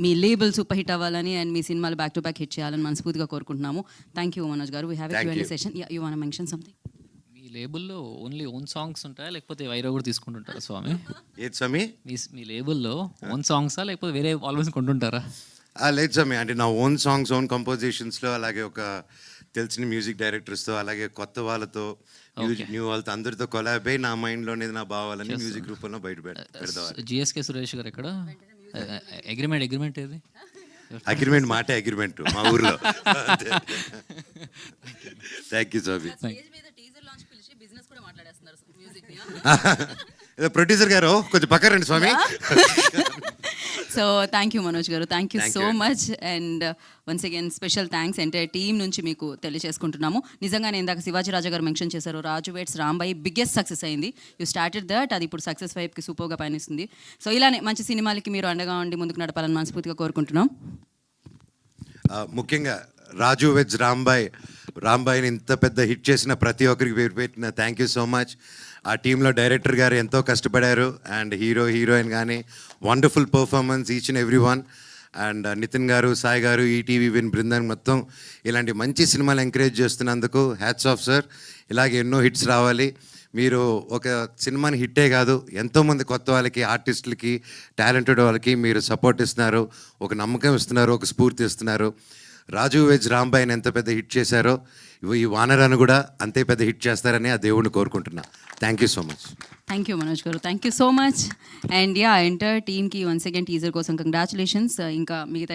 me label super hit అవ్వాలని అండ్ మీ సినిమాలు బ్యాక్ టు బ్యాక్ హిట్ చేయాలని మనస్ఫూర్తిగా కోరుకుంటున్నాము. Thank you Manoj garu. We have a Thank Q&A you. Session. You want to mention something? మీ లేబుల్లో ఓన్లీ ఓన్ సాంగ్స్ ఉంటాయా లేకపోతే వైరా కూడా తీసుకుంటుంటారా స్వామి? ఏది స్వామి? మీ లేబుల్లో ఓన్ సాంగ్సా లేకపోతే వేరే ఆల్వేస్ కొంటుంటారా? లేదు స్వామి, అంటే నా ఓన్ సాంగ్స్, ఓన్ కంపోజిషన్స్లో, అలాగే ఒక తెలిసిన మ్యూజిక్ డైరెక్టర్స్తో, అలాగే కొత్త వాళ్ళతో, న్యూ వాళ్ళతో అందరితో కొలాబ్ అయ్యి నా మైండ్లోనే నా భావాలని మ్యూజిక్ రూపంలో బయట పెడతాం. జిఎస్కే సురేష్ గారు ఎక్కడ? అగ్రిమెంట్ ఏది? అగ్రిమెంట్ మాటే అగ్రిమెంట్ మా ఊర్లో. Thank you Swamy. ప్రొడ్యూసర్ గారు కొంచెం పక్క రండి స్వామి. So thank you Manoj garu, thank you so much. And once again special thanks entire team నుంచి మీకు తెలియజేసుకుంటున్నాము. నిజంగానే ఇందాక శివాజీ రాజా గారు మెన్షన్ చేశారు, రాజు వెడ్స్ రాంబాయి బిగ్గెస్ట్ సక్సెస్ అయింది. యూ స్టార్టెడ్ దట్, అది ఇప్పుడు సక్సెస్ వైపుకి సూపర్గా పయనిస్తుంది. సో ఇలానే మంచి సినిమాలకి మీరు అండగా ఉండి ముందుకు నడపాలని మనస్ఫూర్తిగా కోరుకుంటున్నాం. ముఖ్యంగా రాజు వెజ్ రాంబాయిని ఇంత పెద్ద హిట్ చేసిన ప్రతి ఒక్కరికి పేరు పెట్టిన థ్యాంక్ యూ సో మచ్. ఆ టీంలో డైరెక్టర్ గారు ఎంతో కష్టపడారు, అండ్ హీరోయిన్ కానీ wonderful performance each and every one. And Nithin గారు, సాయి గారు, ఈటీవీ విన్ బృందం మొత్తం ఇలాంటి మంచి సినిమాలు ఎంకరేజ్ చేస్తున్నందుకు హ్యాట్స్ ఆఫ్ సార్. ఇలాగే ఎన్నో హిట్స్ రావాలి. మీరు ఒక సినిమాని హిట్టే కాదు, ఎంతోమంది కొత్త వాళ్ళకి, ఆర్టిస్టులకి, టాలెంటెడ్ వాళ్ళకి మీరు సపోర్ట్ ఇస్తున్నారు, ఒక నమ్మకం ఇస్తున్నారు, ఒక స్ఫూర్తి ఇస్తున్నారు. రాజు వెజ్ రాంబాయిని ఎంత పెద్ద హిట్ చేశారో ఈ వానరాను కూడా అంతే పెద్ద హిట్ చేస్తారని ఆ దేవుడిని కోరుకుంటున్నా. Thank you so much. Thank you Manoj garu, thank you so much. And entire టీమ్కి వన్స్ అగైన్ టీజర్ కోసం కంగ్రాచులేషన్స్. ఇంకా మిగతా